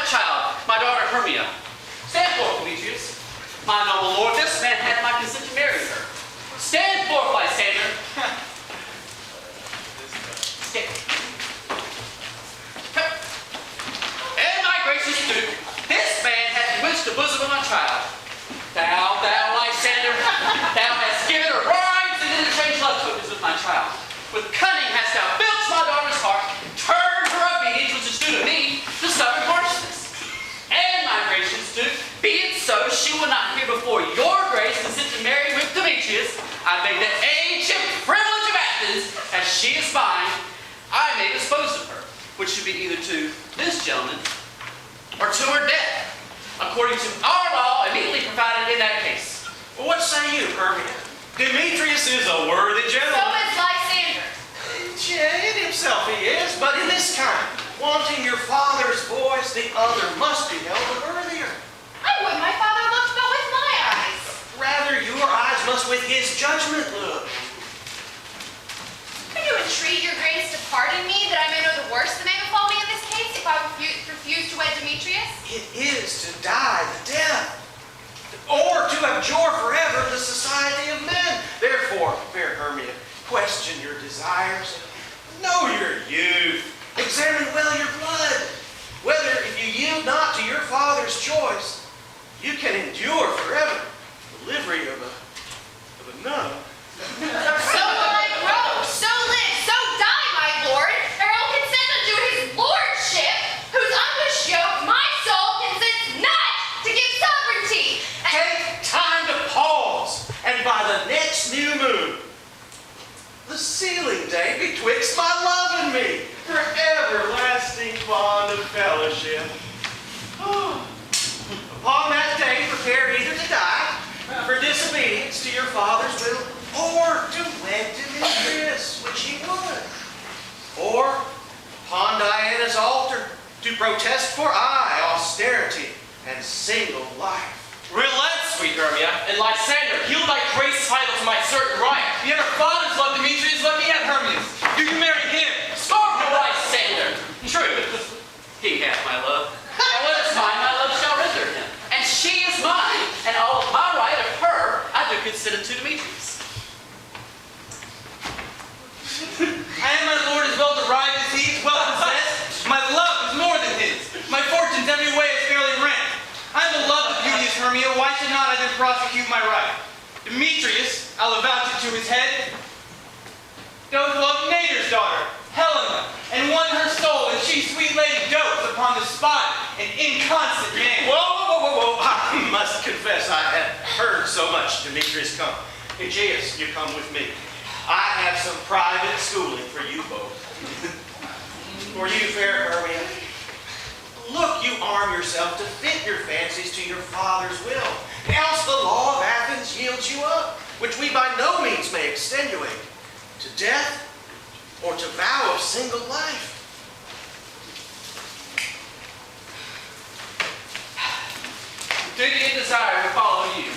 child, my daughter Hermia. Stand forth, Demetrius. My noble lord, this man had my consent to marry her. Stand forth, Lysander. Stand. And my gracious Duke, this man hath bewitched the bosom of my child. Thou, Lysander, thou hast given her rhymes and interchanged love tokens with my child. With cunning hast thou filched my daughter's heart, turned her obedience, which is due to me, to stubborn harshness. And my gracious Duke, be it so, she will not hear before your grace consent to marry with Demetrius. I beg that ancient privilege of Athens, as she is mine, I may dispose of her, which should be either to this gentleman or to her death, according to our law immediately provided in that case. Well, what say you, Hermia? Demetrius is a worthy gentleman. So is Lysander. Yeah, in himself he is, but in this kind, wanting your father's voice, the other must be held the worthier. I would my father looked but with my eyes. Rather, your eyes must with his judgment look. Can you entreat your grace to pardon me, that I may know the worst that may befall me in this case, if I refuse to wed Demetrius? It is to die the death, or to abjure forever the society of men. Therefore, fair Hermia, question your desires, know your youth, examine well your blood, whether if you yield not to your father's choice, you can endure forever the livery of a nun. So will I grow, so live, so die, my lord, ere I'll consent unto his lordship, whose unwished yoke my soul consents not to give sovereignty. Take time to pause, and by the next new moon, the sealing day betwixt my love and me, for everlasting bond of fellowship. Upon that day, prepare either to die for disobedience to your father's will, or to wed Demetrius, which he would, or upon Diana's altar to protest for austerity and single life. Relent, sweet Hermia, and Lysander, yield thy grace title to my certain right. Yet our fathers love Demetrius, let me have Hermias. Do you marry him? Scorn no Lysander. True, he hath my love. And what is mine, my love shall render him. And she is mine, and all of my right of her I do consider to Demetrius. I am my lord as well derived as he is well possessed. My love is more than his. My fortunes every way is fairly rent. I am the love of beauteous Hermia. Why should not I then prosecute my right? Demetrius, I'll avouch it to his head, doth love Nader's daughter, Helena, and won her soul, and she, sweet lady, dotes upon the spot an inconstant man. Whoa. I must confess I had heard so much. Demetrius, come. Aegeus, you come with me. I have some private schooling for you both. For you, fair Hermia, look, you arm yourself to fit your fancies to your father's will. Else the law of Athens yields you up, which we by no means may extenuate, to death or to vow of single life. Duty and desire to follow you.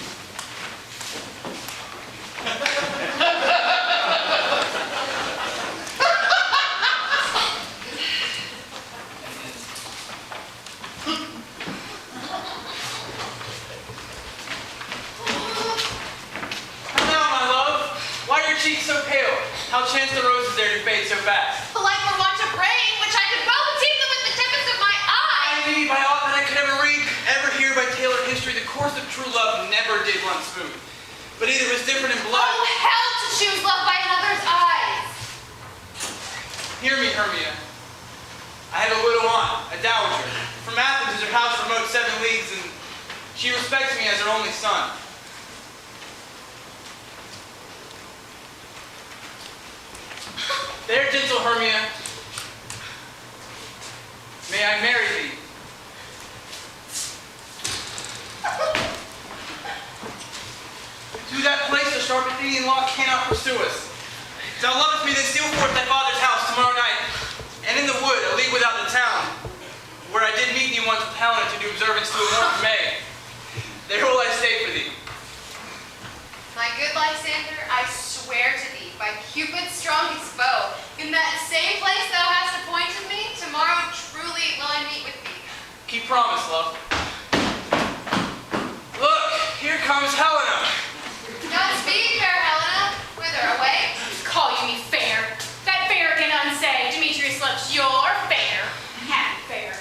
Cheeks so pale, how chance the roses there to fade so fast? Like for want of rain, which I could well achieve them with the tempest of my eye. I need by aught that I could ever read, ever hear by tale or history, the course of true love never did run smooth, but either was different in blood. Oh, hell to choose love by another's eyes. Hear me, Hermia. I have a widow aunt, a dowager. From Athens is her house remote 7 leagues, and she respects me as her only son. There, gentle Hermia, may I marry thee? To that place the sharp Athenian law cannot pursue us. If thou lovest me, then steal forth thy father's house tomorrow night, and in the wood, a league without the town, where I did meet thee once with Helena to do observance to a warm May. There will I stay for thee. My good Lysander, I swear to thee, by Cupid's strongest bow, in that same place thou hast appointed me, tomorrow truly will I meet with thee. Keep promise, love. Look, here comes Helena. Godspeed, fair Helena. Whither away? Call you me fair. That fair can unsay. Demetrius loves your fair. Happy fair.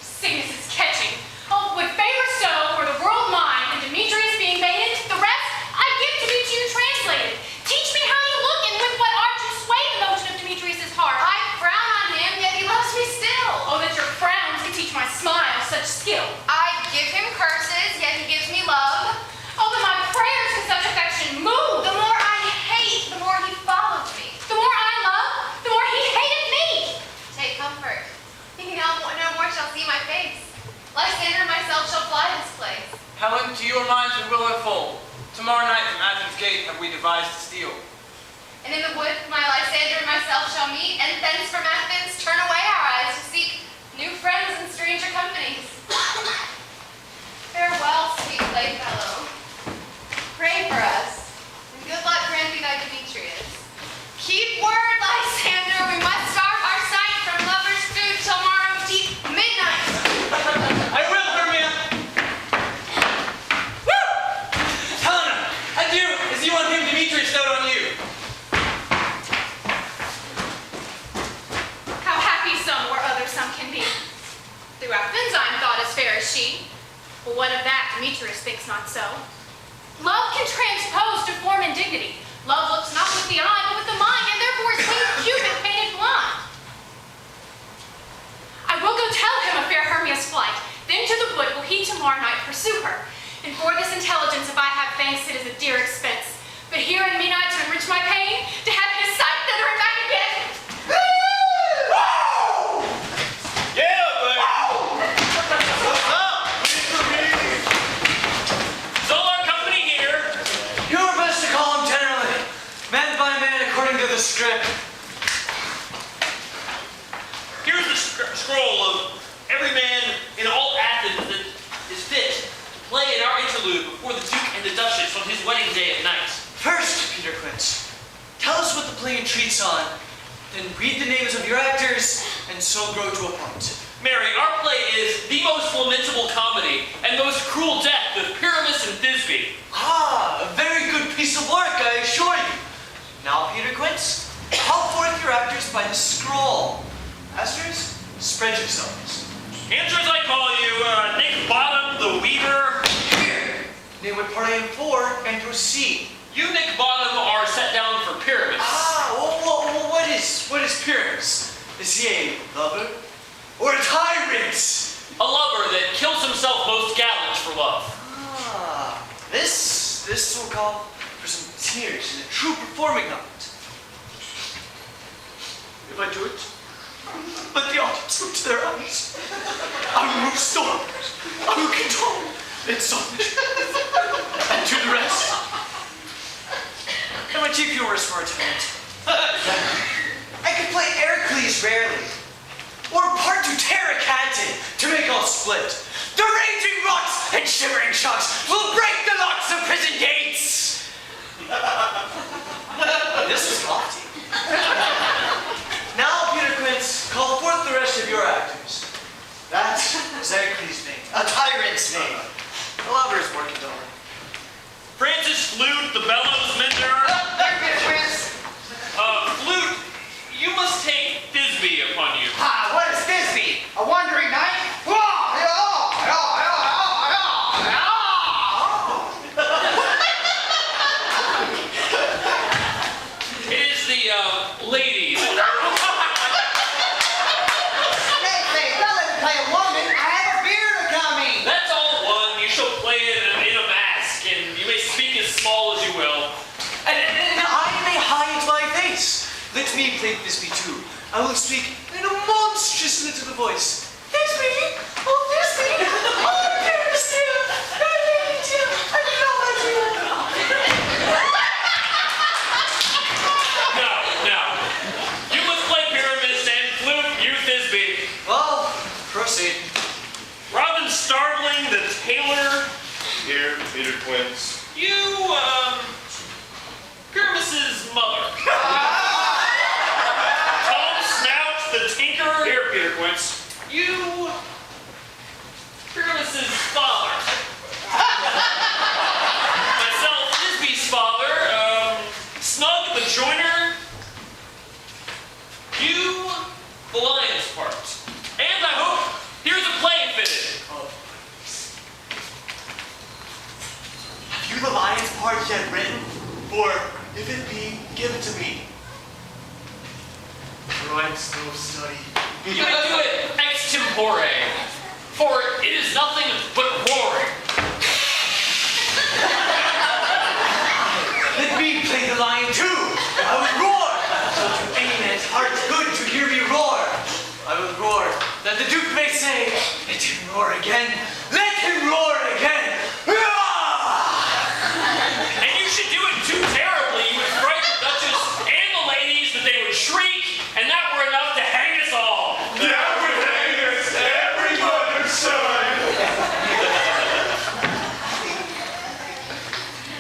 Sickness is catching. Oh, with favor so, for the world mine, and Demetrius being mated, the rest I give to be to you translated. Teach me how you look, and with what art you sway the motion of Demetrius' heart. I frown on him, yet he loves me still. Oh, that your frowns could teach my smile such skill. I give him curses, yet he gives me love. Oh, that my prayers with such affection move. The more I hate, the more he follows me. The more I love, the more he hated me. Take comfort. He no more shall see my face. Lysander and myself shall fly this place. Helen, to your minds we will unfold. Tomorrow night from Athens' gate have we devised to steal. And in the wood my Lysander and myself shall meet, and thence from Athens turn away our eyes to seek new friends and stranger companies. Farewell, sweet playfellow. Pray for us, and good luck grant thee thy Demetrius. Keep word, Lysander, we must starve our sight from lovers' food till morrow deep midnight. I will, Hermia! Woo! Helena, adieu, as you on him, Demetrius stowed on you. How happy some where other some can be. Through Athens I'm thought as fair as she. But what of that, Demetrius thinks not so. Love can transpose to form and dignity. Love looks not with the eye, but with the mind, and therefore is winged Cupid painted blind. I will go tell him of fair Hermia's flight. Then to the wood will he tomorrow night pursue her. And for this intelligence, if I have thanks, it is a dear expense. But here in me not to enrich my pain, to have his sight thither and back again. Yeah, buddy. What's up? Solar company here. You are best to call him generally, man by man according to the script. Here's the scroll of every man in all Athens that is fit to play in our interlude before the Duke and the Duchess on his wedding day at night. First, Peter Quince, tell us what the play entreats on, then read the names of your actors, and so grow to a point. Mary, our play is the most lamentable comedy and most cruel death of Pyramus and Thisbe. Ah, a very good piece of work, I assure you. Now, Peter Quince, call forth your actors by the scroll. Masters, spread yourselves. Answer as I call you, Nick Bottom, the Weaver. Here, name what part I am for, and proceed. You, Nick Bottom, are set down for Pyramus. Ah, what is Pyramus? Is he a lover or a tyrant? A lover that kills himself most gallant for love. Ah, this will call for some tears and a true performing of it. If I do it, let the audience look to their eyes. I will move storms. I will condole and soften. And to the rest. And my chief humorist for a talent. I could play Heracles rarely, or part to Terracanted to make all split. The raging rocks and shivering shocks will break the locks of prison gates. This was lofty. Now, Peter Quince, call forth the rest of your actors. That is Heracles' name, a tyrant's name. The lover is more condoling. Francis Flute, the bellows mender. Flute, you must take Thisbe upon you. Ah, what is Thisbe? A wandering knight? It is the ladies. Say, don't let me play a woman. I have a beard coming. That's all one. You shall play it in a mask, and you may speak as small as you will. And I may hide my face. Let me play Thisbe too. I will speak in a monstrous little voice. Thisbe! Oh, Thisbe! Oh, dearest dear! Oh, baby dear! I love you! No. You must play Pyramus and Flute, you Thisbe. Well, proceed. Robin Starveling, the tailor. Here, Peter Quince. You, Pyramus's mother. Tom Snout, the tinker. Here, Peter Quince. You, yet written, for if it be given to me, for I am slow of study. You may do it extempore, for it is nothing but roaring. Let me play the lion too. I will roar. Don't you any man's heart good to hear me roar. I will roar, that the Duke may say, let him roar again. Let him roar again. And you should do it too terribly. You would frighten the Duchess and the ladies that they would shriek, and that were enough to hang us all. That would hang us every mother's son.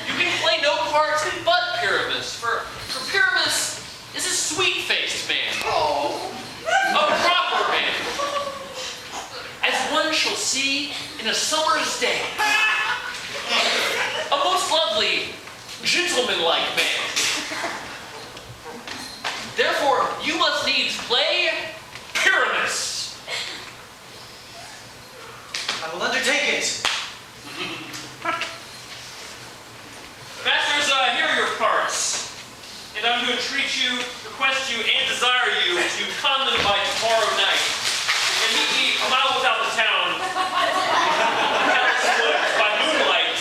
You can play no parts but Pyramus, for Pyramus is a sweet-faced man. A proper man. As one shall see in a summer's day. A most lovely, gentlemanlike man. Therefore, you must needs play Pyramus. I will undertake it. Masters, here are your parts. And I'm to entreat you, request you, and desire you to come them by tomorrow night. And meet me a mile without the town. Palace Woods by moonlight.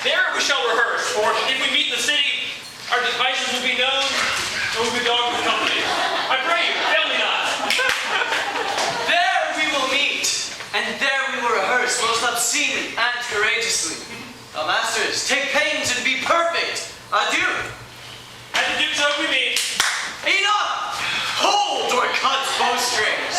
There we shall rehearse, for if we meet in the city, our devices will be known, and we'll be dogged with company. I pray you, fail me not. There we will meet, and there we will rehearse most obscenely and courageously. Now, masters, take pains and be perfect. Adieu. At the Duke's Oak we meet. Enough! Hold or cut bowstrings.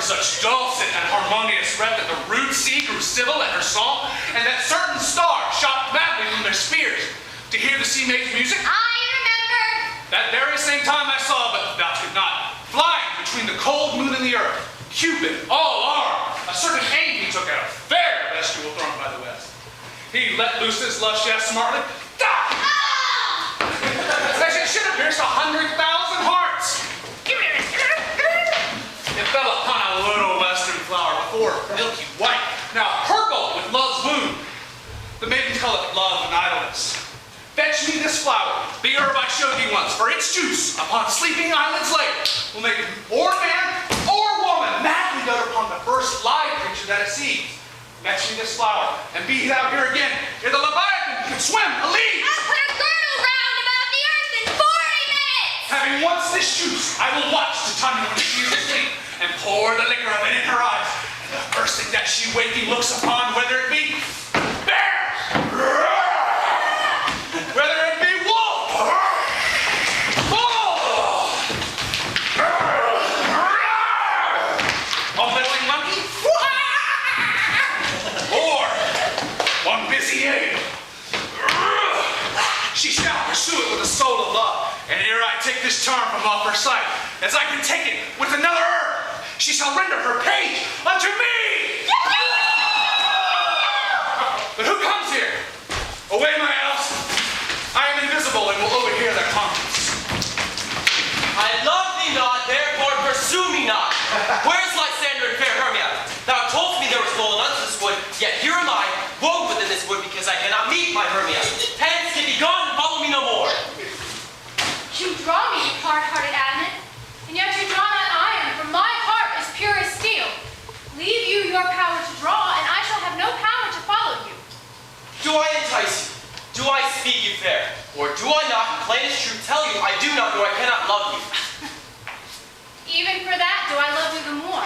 such dulcet and harmonious breath that the rude sea grew civil at her song, and that certain stars shot madly from their spears to hear the sea maid's music? I remember. That very same time I saw, but thou could not, flying between the cold moon and the earth, Cupid, all armed, a certain aim he took at a fair bestial thrown by the west. He let loose his love shaft smartly, as it should have pierced 100,000 hearts. It fell upon a little western flower, before milky white, now purple with love's wound. The maidens call it love and idleness. Fetch me this flower, the herb I showed you once, for its juice upon sleeping eyelids laid will make or man or woman madly dote upon the first live creature that it sees. Fetch me this flower, and be thou here again, ere the Leviathan can swim a league. I'll put a girdle round about the earth in 40 minutes. Having once this juice, I will watch to time when she is asleep, and pour the liquor of it in her eyes. And the first thing that she waking looks upon, whether it be bear, whether it be wolf, bull, a meddling monkey, or one busy ape, she shall pursue it with a soul of love. And ere I take this charm from off her sight, as I can take it with another herb, she shall render her page unto me! But who comes here? Away, my elves. I am invisible and will overhear their conference. I love thee not, therefore pursue me not. Where is Lysander and fair Hermia? Thou toldst me there was golden unto this wood, yet here am I, woven within this wood because I cannot meet my Hermia. Hence, get thee gone and follow me no more. You draw me, you hard-hearted adamant, and yet you draw not iron, for my heart is pure as steel. Leave you your power to draw, and I shall have no power to follow you. Do I entice you? Do I speak you fair? Or do I not, in plainest truth, tell you I do not or I cannot love you? Even for that do I love you the more.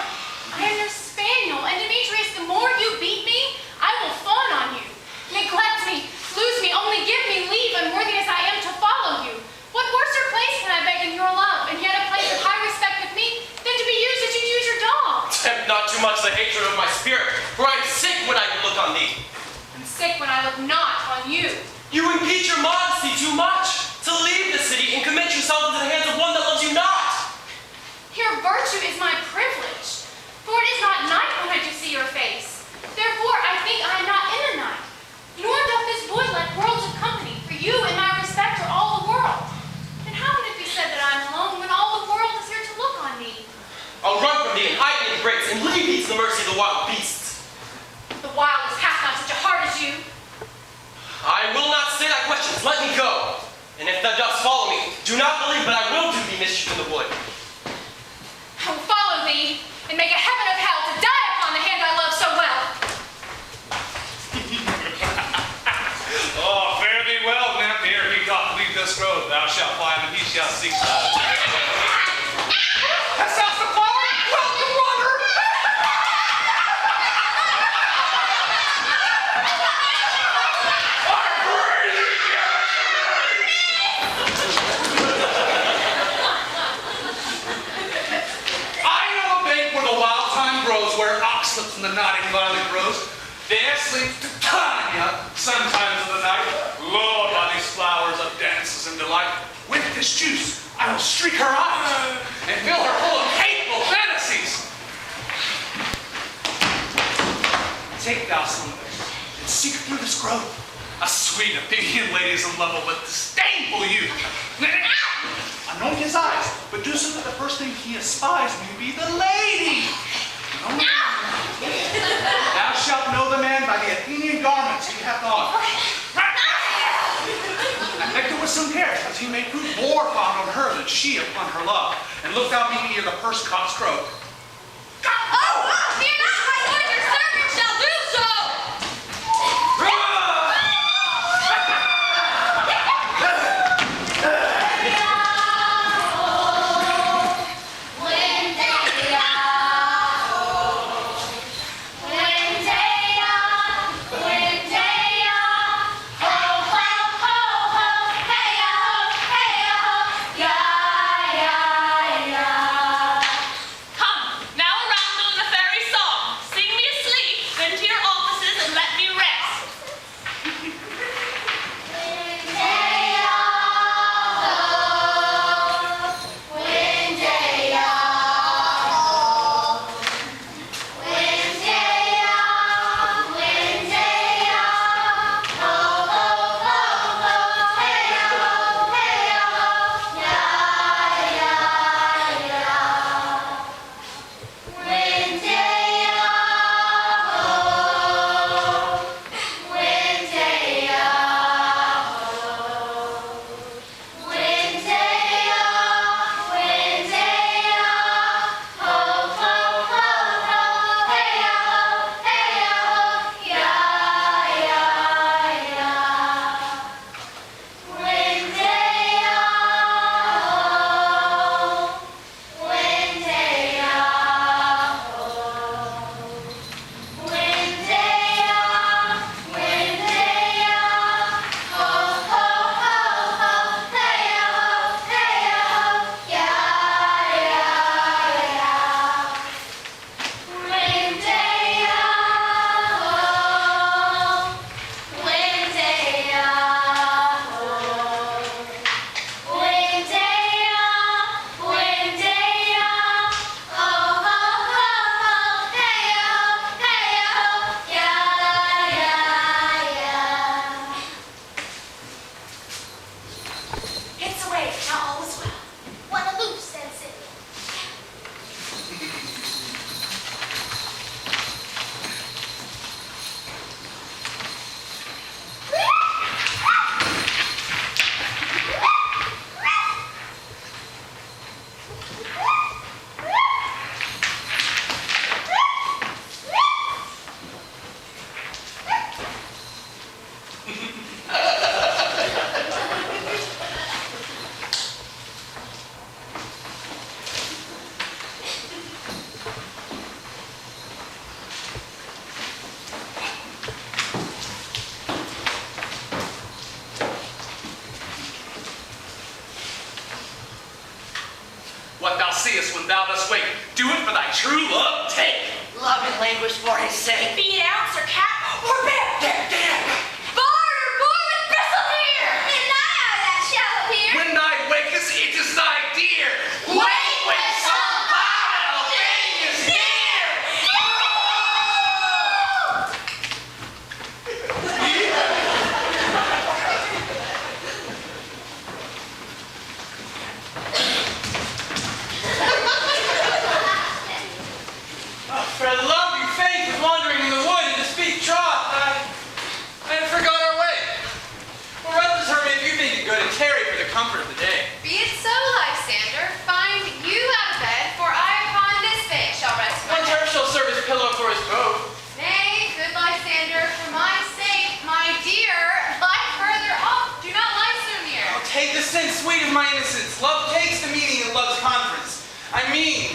I am your spaniel, and Demetrius, the more you beat me, I will fawn on you. Neglect me, lose me, only give me leave, unworthy as I am to follow you. What worser place can I beg in your love, and yet a place of high respect with me, than to be used as you use your dog? Tempt not too much the hatred of my spirit, for I am sick when I look on thee. And sick when I look not on you. You impeach your modesty too much, to leave the city and commit yourself into the hands of one that loves you not. Your virtue is my privilege, for it is not night when I do see your face. Therefore I think I am not in the night, nor doth this void lack worlds of company, for you and my respect are all the world. And how can it be said that I am alone when all the world is here to look on me? I'll run from thee and hide me in the brakes and leave thee to the mercy of the wild beasts. The wildest hath not such a heart as you. I will not say thy questions, let me go. And if thou dost follow me, do not believe, but I will do thee mischief in the wood. I will follow thee, and make a heaven of hell to die upon the hand I love so well. Oh, fare thee well, nymph, ere he doth leave this road. Thou shalt find and he shall seek thou. That sounds the flower? Welcome, wanderer! I know a bank where the wild thyme grows, where ox slips and the nodding violet grows. There sleeps Titania, sometimes of the night, lulled by these flowers of dances and delight. With this juice, I will streak her eyes and fill her full of hateful fantasies. Take thou some of it and seek through this grove. A sweet Athenian lady is in love with a disdainful youth. Anoint his eyes, but do so that the first thing he espies may be the lady. Thou shalt know the man by the Athenian garments he hath on. And make it with some care, as he may prove more fond on her than she upon her love. And look thou meet me ere the first cock's crow. Oh, fear not, my lord, your servant shall do so. Come, What thou seest when thou dost wake, do it for thy true love take. Love and languish for his sake. Be it ounce or cat or bear. There. Barred or born with bristle hair. And nigh that shall appear. When thy wakest, it is thy dear. Wake when some vile thing is near. For the love of your faith was wandering in the wood, and to speak troth, I forgot our way. Well, rest us, Hermia, if you think it good, and tarry for the comfort of the day. Be it so, Lysander. Find you out of bed, for I upon this bed shall rest my One head. turf shall serve as pillow for his boat. Nay, good Lysander, for my sake, my dear, lie further off. Do not lie so near. Oh, take the sin sweet of my innocence. Love takes the meaning of love's conference. I mean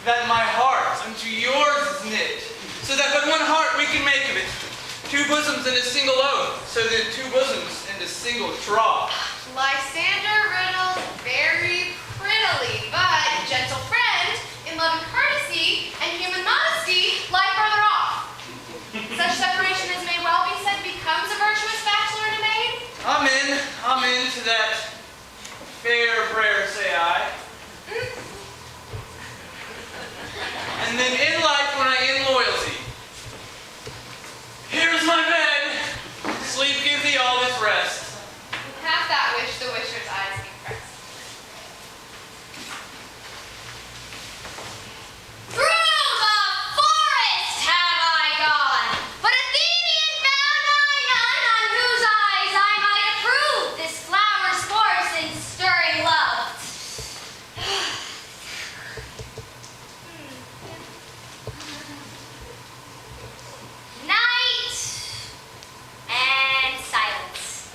that my heart unto yours is knit, so that but one heart we can make of it. Two bosoms in a single oath, so that two bosoms in a single trough. Lysander riddles very prettily, but gentle friend, in love and courtesy and human modesty, lie further off. Such separation as may well be said becomes a virtuous bachelor and a maid. Amen to that fair prayer, say I. And then in life when I in loyalty, here's my bed. Sleep give thee all this rest. Half that wish the wisher's eyes can press. Through the forest have I gone, but Athenian found I none on whose eyes I might approve this flower's force in stirring love. Night and silence.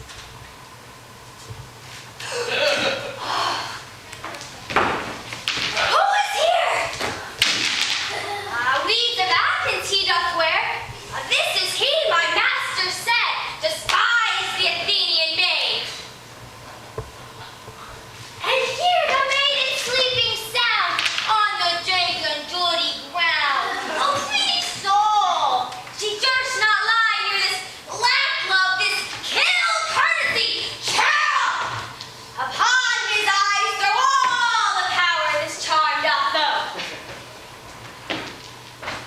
Who is here? Weeds of Athens he doth wear. This is he, my master said, despise the Athenian maid. And hear the maiden sleeping sound on the dank and dirty ground. Oh, sweet soul, she durst not lie near this lamp-love, this kill courtesy, churl. Upon his eyes throw all the power this charm doth throw.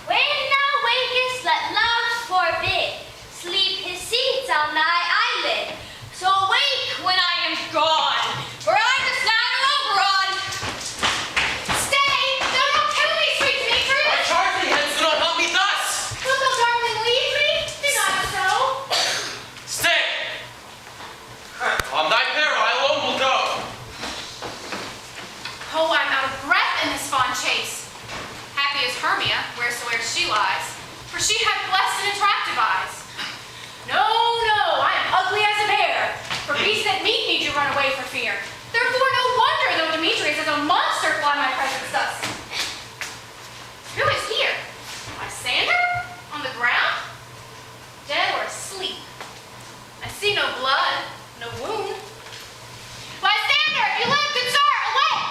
When thou wakest, let love forbid sleep his seats on thy eyelid. So wake when I am gone, for I must now go over on. Stay! Don't kill me, sweet Demetrius! I charge thee hence, do not help me thus. Wilt thou, darling, leave me? Do not so. Stay. On thy peril, I alone will go. Oh, I'm out of breath in this fond chase. Happy is Hermia, wheresoe'er she lies, for she hath blessed and attractive eyes. No, I am ugly as a bear, for beasts that meet me do run away for fear. Therefore no wonder though Demetrius as a monster fly my presence thus. Who is here? Lysander? On the ground? Dead or asleep? I see no blood, no wound. Lysander, if you live, good sir, awake!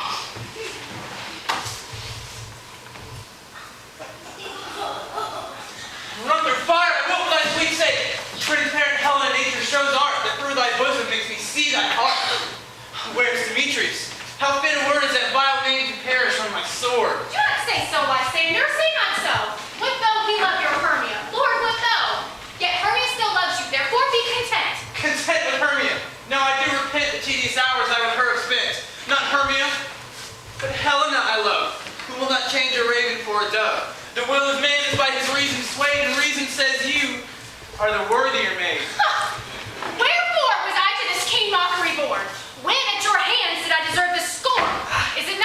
Run through fire, I will for thy sweet sake. Transparent Helena, nature shows art, that through thy bosom makes me see thy heart. Where's Demetrius? How fit a word is that vile name to perish on my sword? Do not say so, Lysander, say not so. What though he love your Hermia? Lord, what though? Yet Hermia still loves you, therefore be content. Content with Hermia. Now I do repent the tedious hours I with her have spent. Not Hermia, but Helena I love, who will not change a raven for a dove. The will of man is by his reason swayed, and reason says you are the worthier maid. Wherefore was I to this keen mockery born? When at your hands did I deserve this scorn? Is it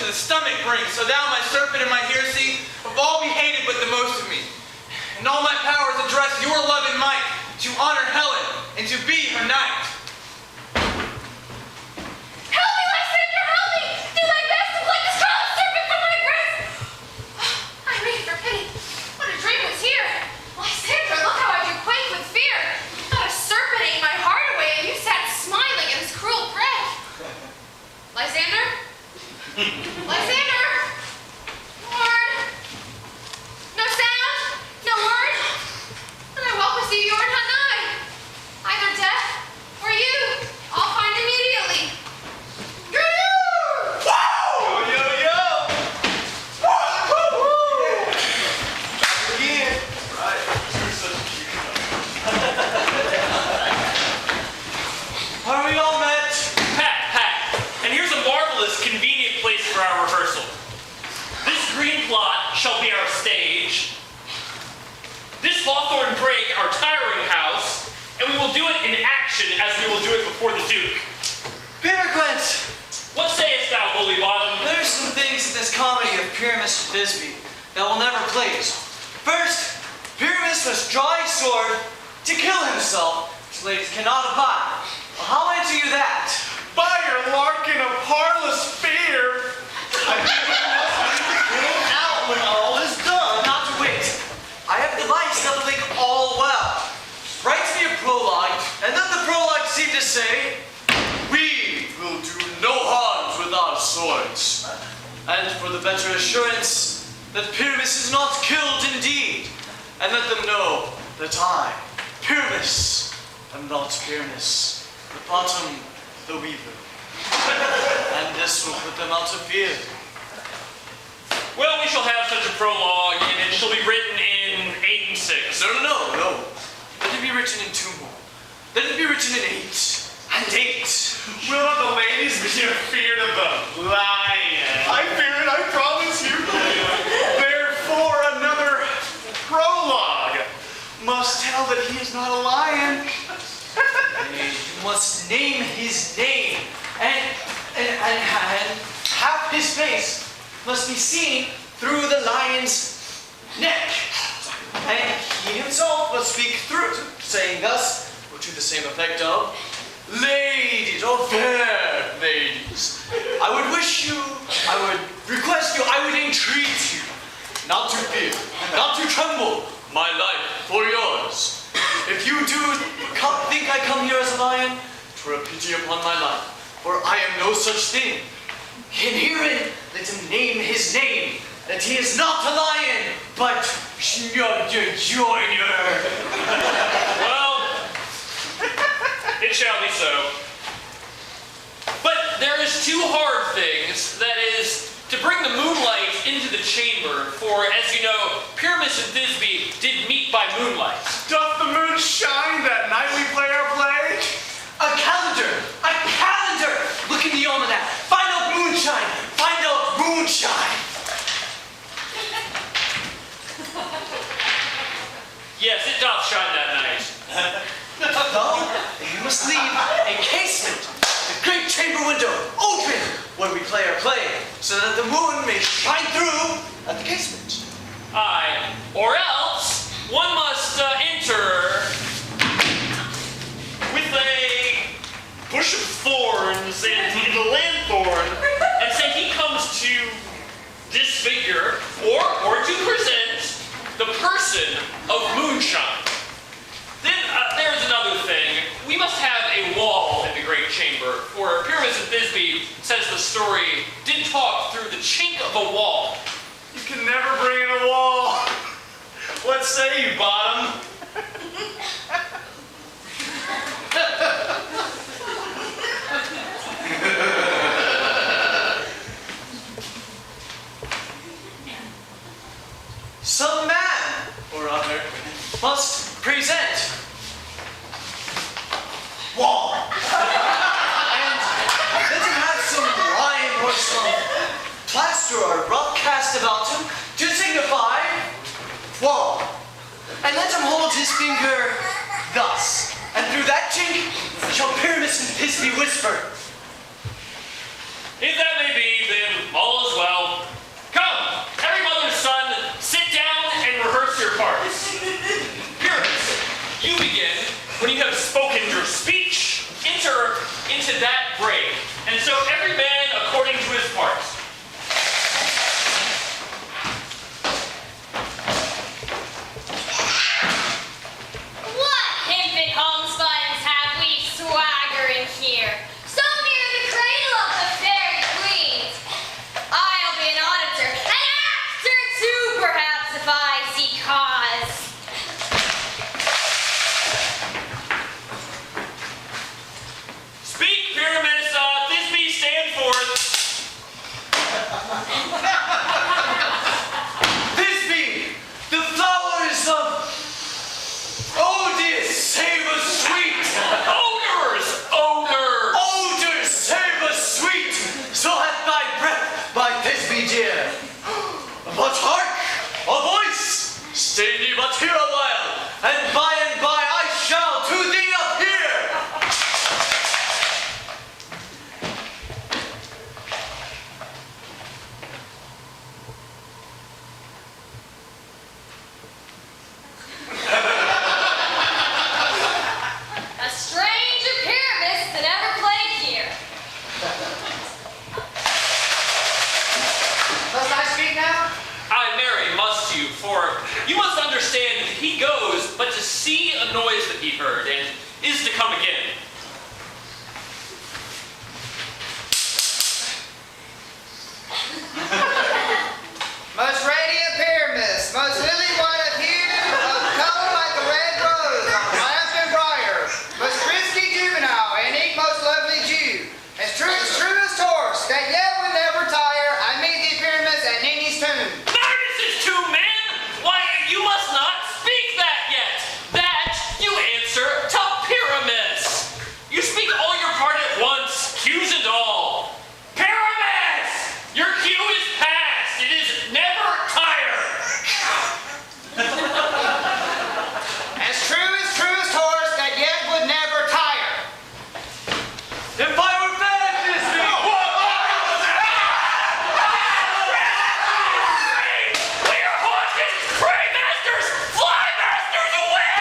the stomach brink, so thou, my serpent and my heresy, of all be hated but the most of me. And all my powers address your love and might, to honor Helen, and to be her knight. Help me, Lysander, help me! Do thy best to pluck the scarlet serpent from my grasp! I made for pity. What a dream was here! Lysander, look how I do quake with fear! Not a serpent ate my heart away, and you sat smiling at his cruel prey. Lysander? Lysander? Lord? No sound? No word? Then I well perceive you are not nigh. Either death or you. I'll find immediately. Yoo-hoo! Yo, yo, yo! Woo! Again. Right. You're such a cute Are we all met? Pat. And here's a marvelous, convenient place for our rehearsal. This green plot shall be our stage. This hawthorn brake our tiring house, and we will do it in action as we will do it before the Duke. Peregrine! What sayest thou, Bully Bottom? There's some things in this comedy of Pyramus and Thisbe that will never please. First, Pyramus must draw his sword to kill himself, which ladies cannot abide. Well, how answer you that? By your larkin of parlous fear! I think we must get him out when all is done. Not to wait. I have devised how to make all well. Write me a prologue, and then the prologue seemed to say, "We will do no harms with our swords." And for the better assurance that Pyramus is not killed indeed, and let them know that I, Pyramus, am not Pyramus, the bottom, the weaver. And this will put them out of fear. Well, we shall have such a prologue, and it shall be written in 8 and 6. No. Let it be written in 2 more. Let it be written in 8 and 8. Will not the ladies be afeard of the lion? I fear it, I promise you. Therefore, another prologue must tell that he is not a lion. You must name his name, and half his face must be seen through the lion's neck. And he himself must speak through, saying thus, or to the same effect of, "Ladies, or fair ladies, I would request you, I would entreat you, not to fear, not to tremble, my life for yours. If you do think I come here as a lion, 'twere a pity upon my life, for I am no such thing. And herein, let him name his name, that he is not a lion, but Joiner." Well, it shall be so. But there is 2 hard things, that is, to bring the moonlight into the chamber, for, as you know, Pyramus and Thisbe did meet by moonlight. Doth the moon shine that night we play our play? A calendar! A calendar! Look in the almanac. Find out moonshine! Find out moonshine! Yes, it doth shine that night. No, you must leave a casement, the great chamber window, open when we play our play, so that the moon may shine through at the casement. Aye. Or else, one must enter with a bush of thorns and the lanthorn, and say he comes to disfigure or to present the person of moonshine. Then there's another thing. We must have a wall in the great chamber, for Pyramus and Thisbe, says the story, did talk through the chink of a wall. You can never bring in a wall. What say you, Bottom? Some man or other must present wall. And let him have some lime or some plaster or rock cast about him to signify wall. And let him hold his finger thus. And through that chink shall Pyramus and Thisbe whisper. If that may be, then all is well. cause. Speak, Pyramus. Thisbe, stand forth. Thisbe, the flowers of odious savor sweet. Odors savor sweet. So hath thy breath by Thisbe dear. But hark, a voice. Stay thee but here a while, and by I shall to thee appear. A stranger Pyramus that ever played here. Must I speak now? I marry must you, for you must understand that he goes but to see a noise that he heard, and is to come again. Most radiant Pyramus, most lily white of hue, of color like a red rose on aspen briar, most frisky juvenile, and eke most lovely Jew, as true as horse, that yet would never tire, I meet thee Pyramus at Nini's tomb. Narcissus too, man! Why, you must not speak that yet! That you answer to Pyramus! You speak all your part at once, cues and all. Pyramus! Your cue is past! It is never tire! As true as horse, that yet would never tire. If I were fed Thisbe. We are haunted! Pray, masters! Fly, masters, away!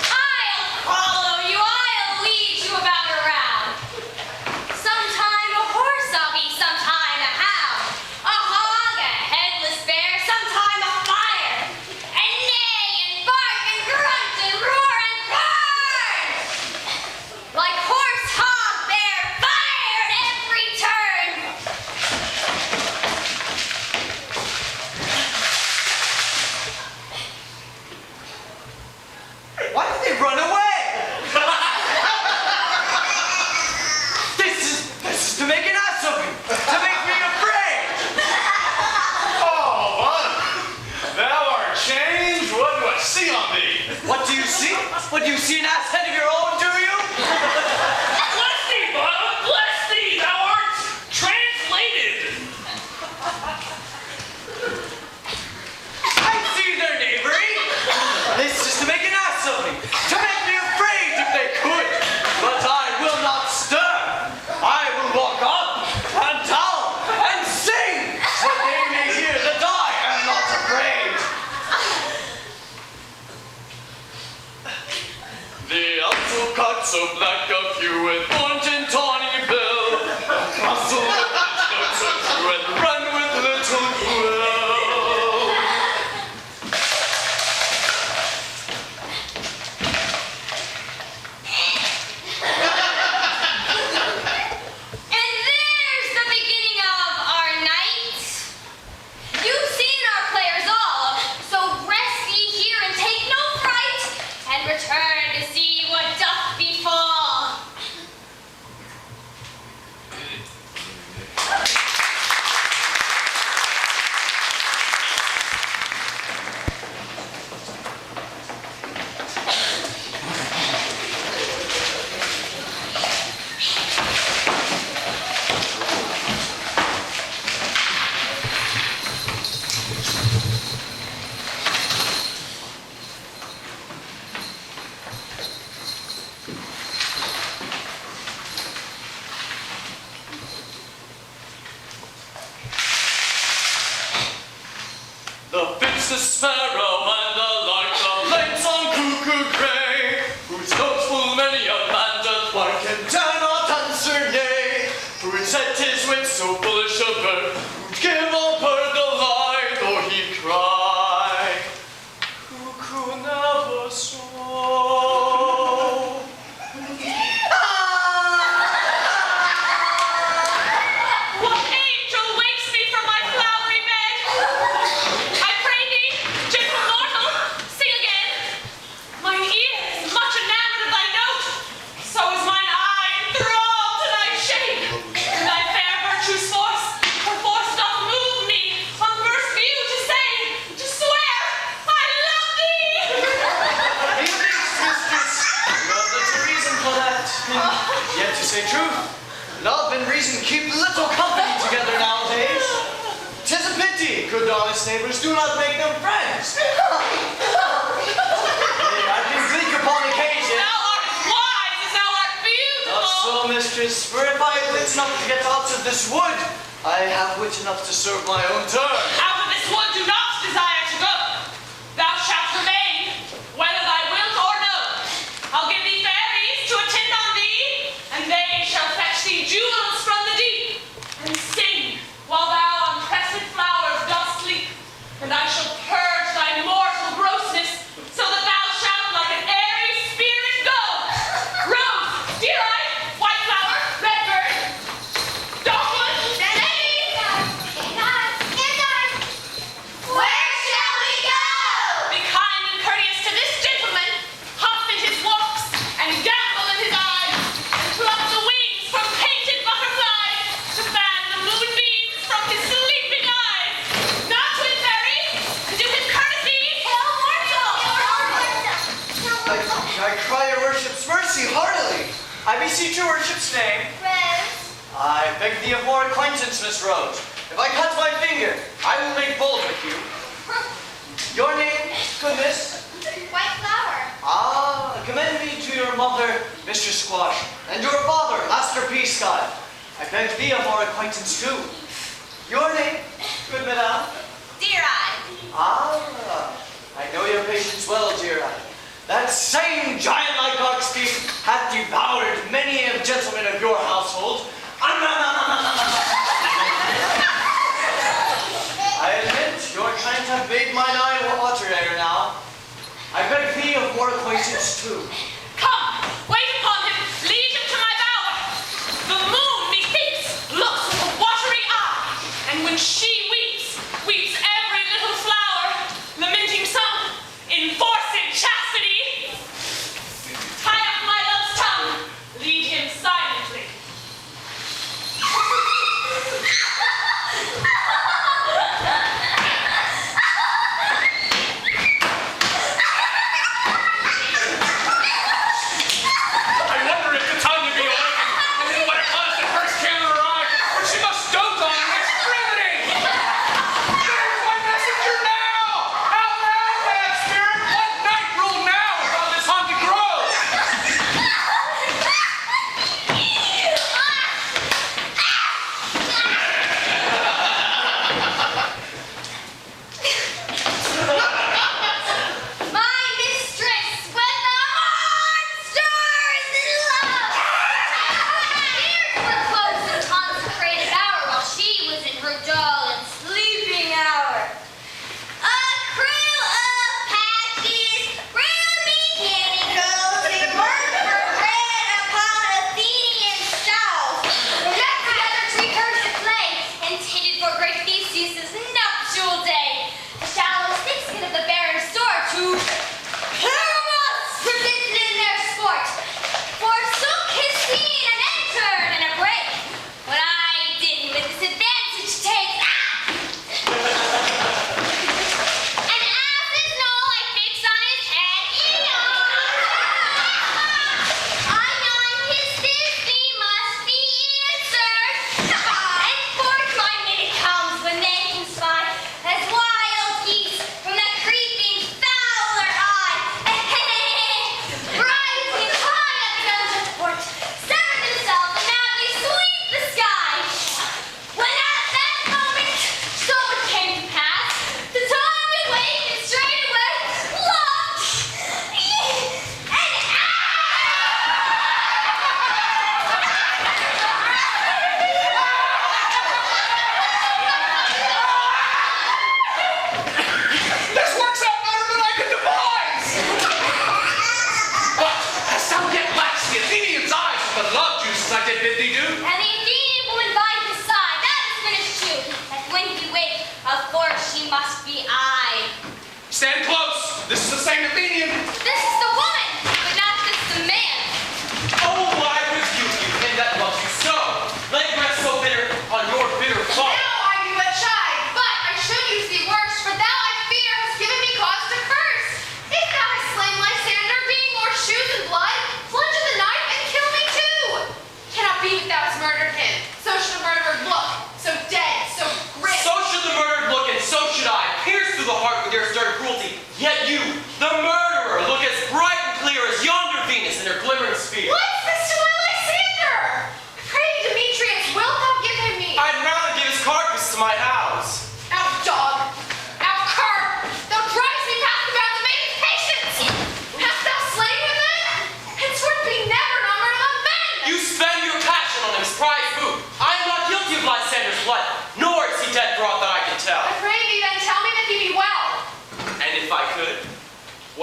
I'll follow you, I'll lead you about around. Sometime a horse I'll be, sometime a hound. A hog, a headless bear, sometime a fire. And neigh and bark and grunt and roar and burn. Like horse, hog, bear, fire at every turn. Why did they run away? This is to make an ass of you, to make me afraid. Oh, Bottom, thou art changed. What do I see on thee? What do you see? What do you see, an ass head of your own, do you? Bless thee, Bottom! Bless thee! Thou art translated! I see their knavery. This is to make an ass of me, to make me afraid if they could. But I will not stir. I will walk up and down and sing, so they may hear that I am not afraid. The also cuts so black of you with orange and tawny bill. Muscle with notes so true and run with little quill. And there's the beginning of our night. You've seen our players all, so rest ye here and take no fright, and return to see what doth befall. The finch, the sparrow, and the lark, the lights on cuckoo gray, whose notes full many a man doth one can dare not answer nay, who set his wits so foolish a bird, who'd give a bird the lie, though he and reason keep little company together nowadays. 'Tis a pity good honest neighbors do not make them friends. I can think upon occasion. Thou art as wise as thou art beautiful. Not so, mistress, for if I have wit enough to get out of this wood, I have wit enough to serve my own turn. Out of this wood do not desire to go. Thou shalt remain, whether thy wilt or no. I'll give thee fairies to attend on thee, and they shall fetch thee jewels from the deep, and sing while thou on pressed flowers dost sleep. And I shall purge thy mortal grossness, so that thou shalt like an airy spirit go. Rose, deer-eye, white flower, red bird, dogwood, Where shall we go? be kind and courteous to this gentleman, huff in his walks, and gamble in his eyes, and pluck the wings from painted butterflies, to fan the moonbeams from his sleeping eyes. Not to his fairies, to do his courtesy, hail mortal! I cry your worship's mercy heartily. I beseech your worship's name. I beg thee of more acquaintance, Miss Rose. If I cut my finger, I will make bold with you. Your name, good miss? White flower. Ah, commend me to your mother, Mistress Squash, and your father, Master Peascod. I beg thee of more acquaintance too. Your name, good madame? Deer-eye. Ah, I know your patience well, dear eye. That same giant like Oxbeak hath devoured many a gentleman of your household. I admit your kind have made mine eye water ere now. I beg thee of more acquaintance too. Come, wait upon him, lead him to my bower. The moon, methinks, looks with a watery eye, and when she weeps, weeps every little flower, lamenting some enforced chastity. Tie up my love's tongue, lead him silently.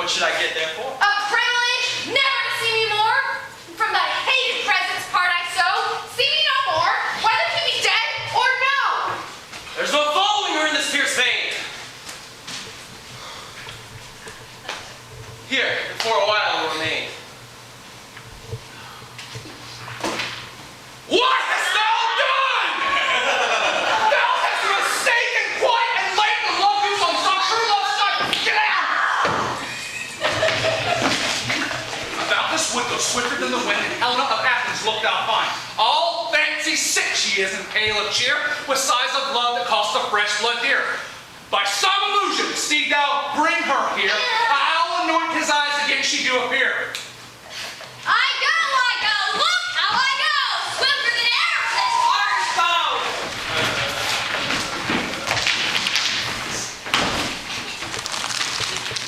What should I get there for? A privilege never to see me more. From thy hated presence part I sow. See me no more, whether he be dead or no. There's no following her in this fierce vein. Here, and for a while will remain. What hast thou done? Thou hast mistaken quite and laid the love you on some true love side. Get out! About this wood goes swifter than the wind, and Helena of Athens looked out fine. All fancy sick she is and pale of cheer, with sighs of love that cost the fresh blood dear. By some illusion, see thou bring her here. I'll anoint his eyes again she do appear. I go, look how I go. Swifter than air, such orange bow.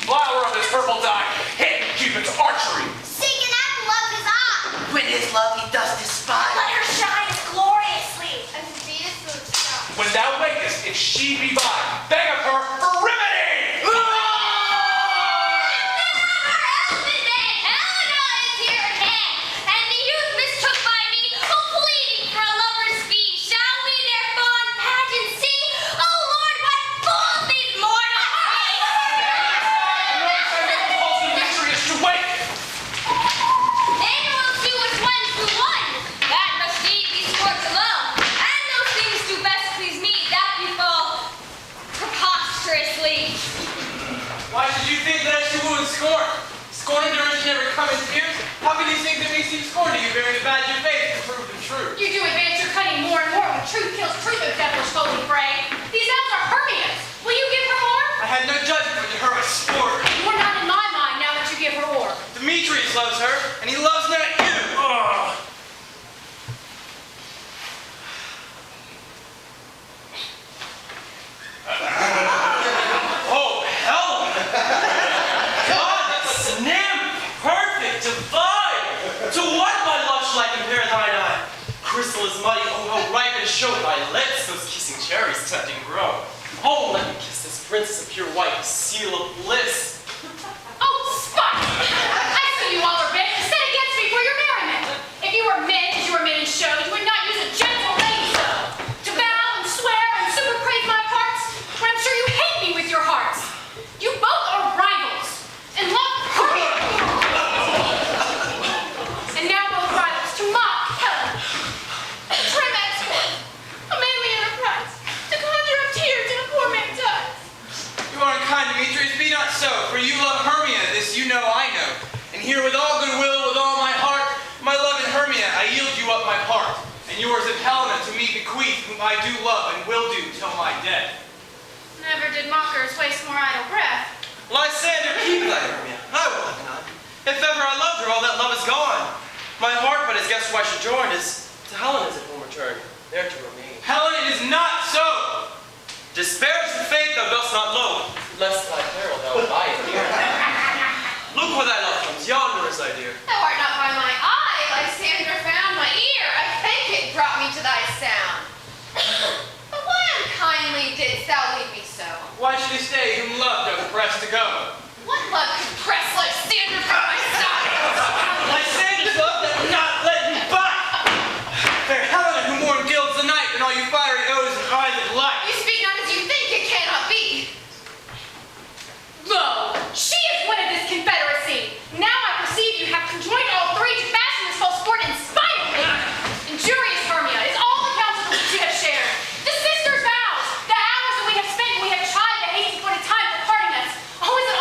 Flower of his purple dye, hidden Cupid's archery. Seeking after love his eye. When his love he does despise. Let her shine gloriously. As the deepest of the sky. When thou wakest, if she be by, beg of her for remedy! Demetrius to wake! Why should you think that I should woo and scorn? Scorn and derision never come in tears. How can these things that may seem scorn to you bearing a badge of faith to prove them true? You do advance your cunning more and more when truth kills truth, O devilish holy fray. These elves are Hermia's. Will you give her more? I had no judgment but to her I swore. You are not in my mind now that you give her more. Demetrius loves her, and he loves not you. Ugh. Oh, hell! God, that's nymph, perfect, divine. To what, my love, shall I compare thine eye? Crystal is muddy, oh, how ripe and show thy lips, those kissing cherries tempting grow. Oh, let me kiss this princess of pure white, seal of bliss. Oh, spot! I see you all are bent, set against me for your merriment. If you were men as you were men in show, you would not use a gentle lady so. To bow and swear and super praise my parts, for I'm sure you hate me with your hearts. You both are rivals, and love Hermia. And now both rivals to mock Helen. Trim exploit, a manly enterprise, to conjure up tears in a poor man's eyes. You are unkind, Demetrius, be not so, for you love Hermia, this you know I know. And here with all goodwill, with all my heart, my love in Hermia, I yield you up my part. And yours of Helena to me bequeath, whom I do love and will do till my death. Never did mockers waste more idle breath. Lysander, keep thy Hermia, I will have none. If ever I loved her, all that love is gone. My heart, but as guess who I should join, is to Helena's at home return, there to remain. Helen, it is not so! Disparage the faith thou dost not loathe, lest thy peril thou abide near. Look where thy love comes, yonder is thy dear. Thou art not by my eye, Lysander found my ear. I think it brought me to thy sound. But why unkindly didst thou leave me so? Why should he stay whom love doth press to go? What love could press Lysander from my side? Lysander's love that would not let you by! Fair Helena, who more gilds the night than all you fiery O's and eyes of light. You speak not as you think, it cannot be. Lo, she is one of this confederacy. Now I perceive you have conjoined all three to fashion this false sport in spite of me. Injurious Hermia is all the counsel which you have shared. The sisters' vows, the hours that we have spent when we have tried the hasty point of time for parting us. Oh, is it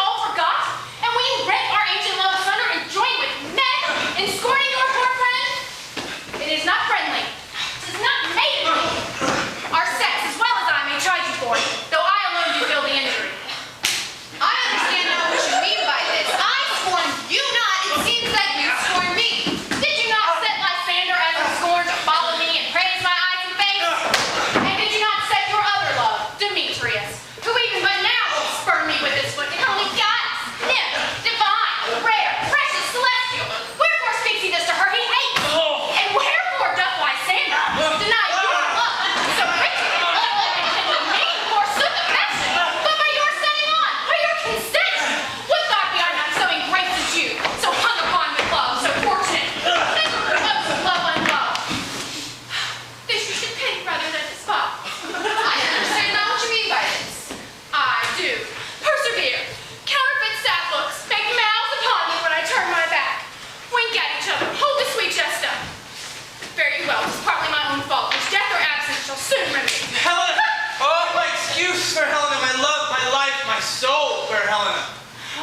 soon remedy. Helena! Oh, my excuse for Helena, my love, my life, my soul for Helena.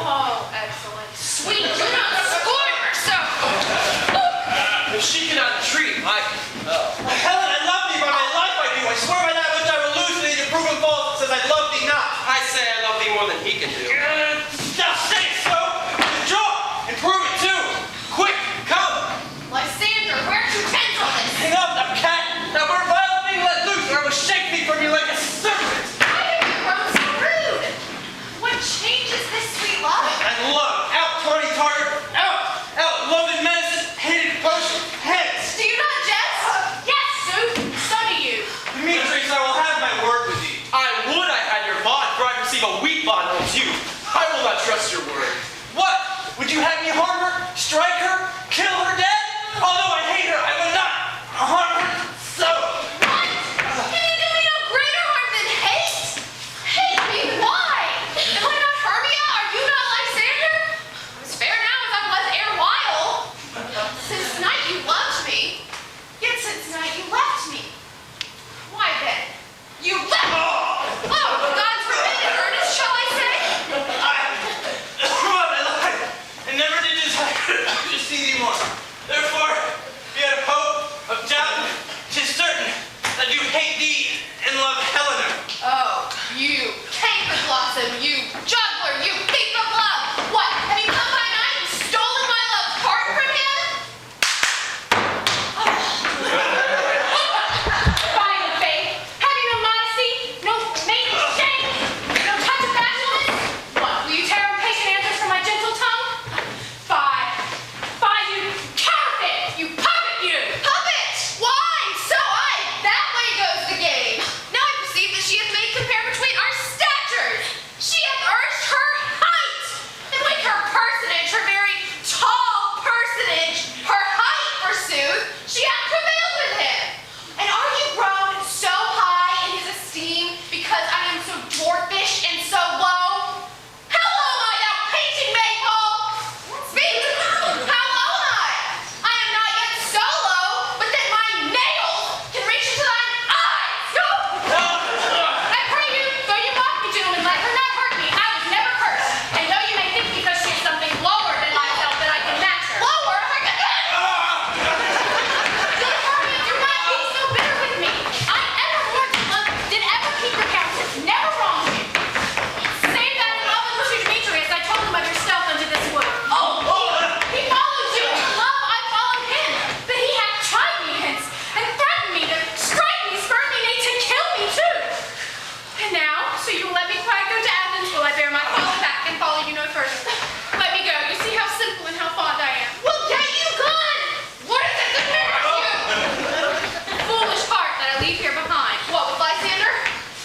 Oh, excellent. Sweet, do not scorn her so. If she cannot entreat, Helen, I love thee by my life I do. I swear by that which I will lose to thee to prove him false that says I love thee not. I say I love thee more than he can do. Thou sayest so? Withdraw and prove it too. Quick, come. Lysander, where'd you pencil this? Hang up, thou cat. Thou wert vile thing let loose, or I will shake thee from you like a serpent. Why have you grown so rude? What changes this sweet love? And love, out, tardy tartar, out, out, love and medicine, hated potion, hence. Do you not jest? Yes, Sue, so do you. Demetrius, I will have my word with thee. I would I had your bond, for I receive a wheat bond from you. I will not trust your word. What? Would you have me harm her, strike her, kill her dead? Although I hate her, I would not harm her so. What? Can you do me no greater harm than hate? Hate me? Why? Am I not Hermia? Are you not Lysander? I'm as fair now as I was erewhile. Since tonight you loved me, yet since tonight you left me. Why then? You left me! Oh, God's forbid in earnest, shall I say? I never did desire to see thee more. Therefore, be out of hope, of doubt, 'tis certain that you hate thee and love Helena. Oh, you paper blossom, you juggler, you thief of love! What, have you come by night and stolen my love's heart from him? Fine and faith. Have you no modesty? No maiden shame? No touch of bashfulness? What, will you tear impatient answers from my gentle tongue? Fie, you counterfeit, you puppet, you! Puppet! Why? So that way goes the game. Now I perceive that she hath made compare between our statures. She hath urged her height. And with her personage, her very tall personage, her height forsooth, she hath prevailed with him. And are you grown so high in his esteem because I am so dwarfish and so low? How low am I, thou painting maypole? Speak! How low am I? I am not yet so low, but that my nails can reach into thine eyes. Go! I pray you, though you mock me, gentlemen, let her not hurt me. I was never cursed. And though you may think because she is something lower than myself that I can match her. Lower? Then Hermia, do not be so bitter with me. I evermore did ever keep your counsel, never wronged you. Save that in love unto Demetrius, I told him of your stealth unto this wood. Oh, He followed you. In love, I followed him. But he hath tried me hence, and threatened me to strike me, spurn me, nay, to kill me too. And now, so you will let me quiet go to Athens, will I bear my folly back and follow you no further. Let me go. You see how simple and how fond I am. well, get you gone. What is it that matters you? Foolish heart that I leave here behind. What, with Lysander?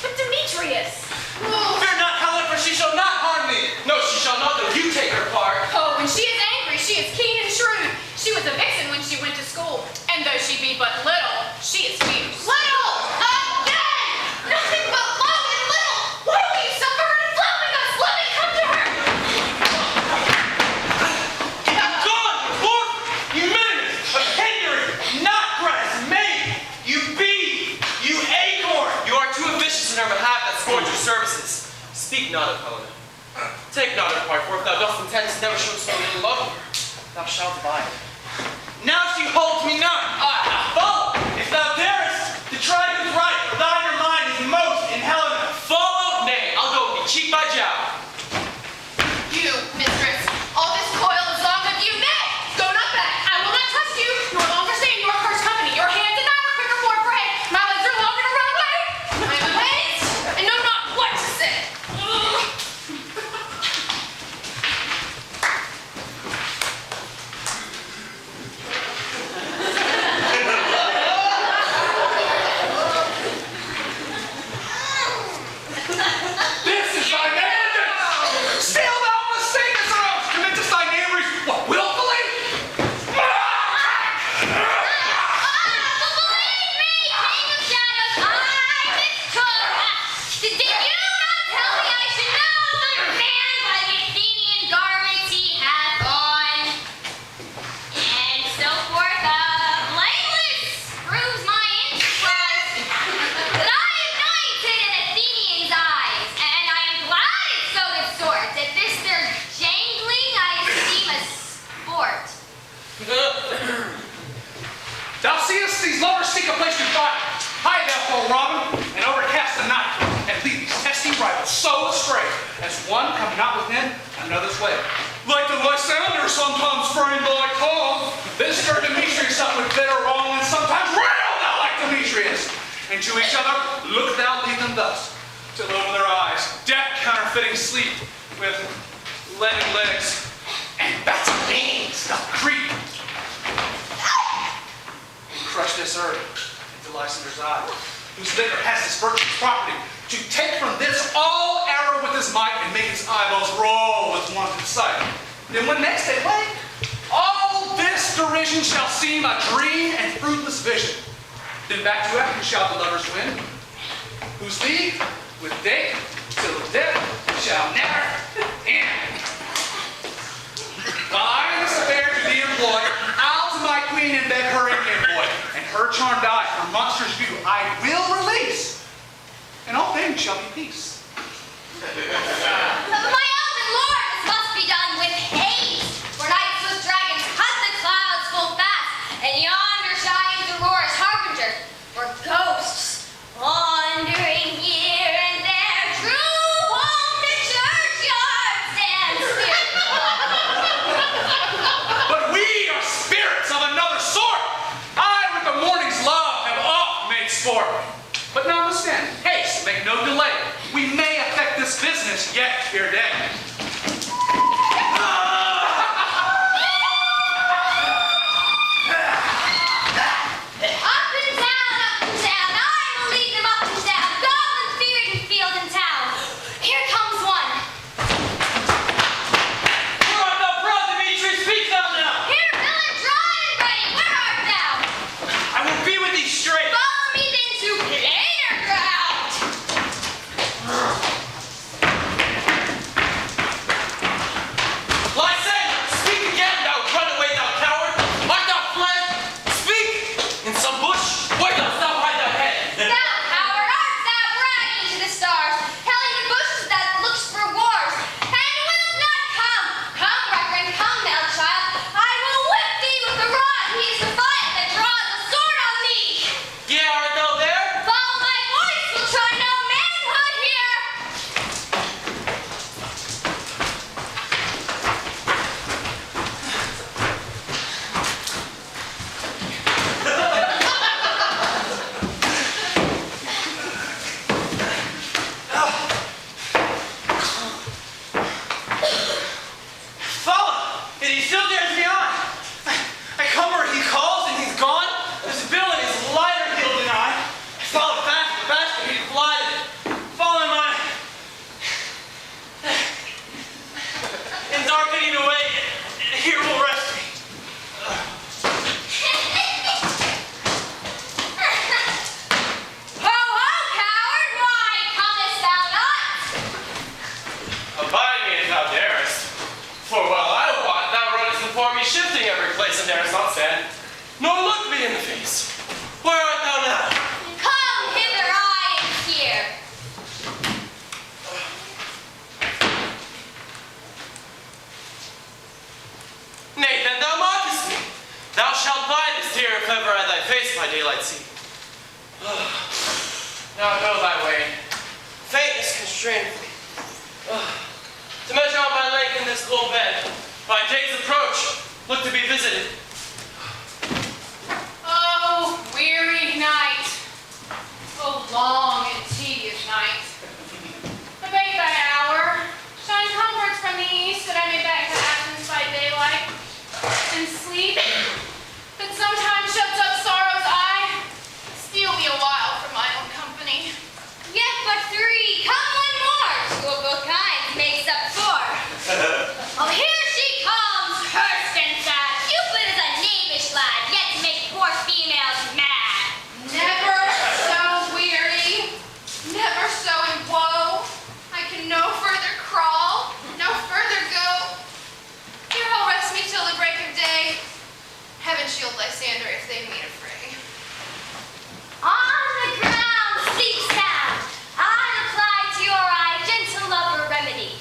But Demetrius. Fear not, Helen, for she shall not harm thee. No, she shall not, though you take her part. Oh, when she is angry, she is keen and shrewd. She was a vixen when she went to school. And though she be but little, she is fierce. Little! Again! Nothing but low and little! Why will you suffer her to flouting us? Let me come to her! Gone, dwarf, you menace, a hindering, not grass, maid, you bee, you acorn. You are too ambitious in her behalf that scorns your services. Speak not of Helena. Take not her part, for if thou dost intend to never show so little love of her, thou shalt abide. Now she holds me not. Follow, if thou darest, to try who's right, for thine or mine is most in Helena. Follow? Nay, I'll go be cheek by jowl. You, mistress, all this coil is long with you. Nay, go not back. I will not trust you, nor longer stay in your cursed company. Your hands and I are quicker for a prey. My legs are longer to run away. I am amazed and know not what to say. another's way. Like the Lysander sometimes framed by Paul, this stirred Demetrius up with bitter wrong, and sometimes rail thou like Demetrius. And to each other look thou lead them thus, till over their eyes, death counterfeiting sleep with leaden legs and bats of wings doth creep. Crush this earth into Lysander's eye, whose liquor has this virtuous property, to take from this all error with his might and make his eyeballs roll with wonted sight. Then when next they wake, all this derision shall seem a dream and fruitless vision. Then back to Epic shall the lovers win, whose league with date till death shall never end. By this affair to be employed, I'll to my queen and beg her Indian boy, and her charmed eye from monster's view I will release, and all things shall be peace. My elven lord, this must be done with haste, for knights with dragons cut the clouds full fast, and yonder shines Aurora's harbinger, where ghosts wandering here and there drew home the churchyard stands still. But we are spirits of another sort. I with the morning's love have oft made sport. But notwithstanding, haste, make no delay. We may effect this business yet ere day. Now go thy way. Faintness constraineth me. To measure out my length in this low bed, by day's approach, look to be visited. Oh, weary night. Oh, long and tedious night. Abate thy hour. Shine comforts from the east, that I may back to Athens by daylight. And sleep, that sometimes shuts up sorrow's eye. Steal me a while from my own company. Yet but three, come one more. Two of both kinds makes up four. Oh, here she comes, cursed and sad. Cupid is a knavish lad, yet to make poor females mad. Never so weary, never so in woe. I can no further crawl, no further go. Here I'll rest me till the break of day. Heaven shield Lysander if they meet a fray. On the ground, sleep sound. I'll apply to your eye gentle lover remedy.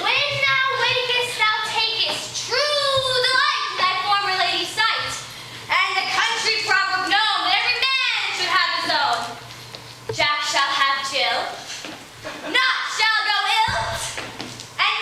When thou wakest, thou takest true delight in thy former lady's sight, and the country proverb known that every man should have his own. Jack shall have Jill, naught shall go ill, and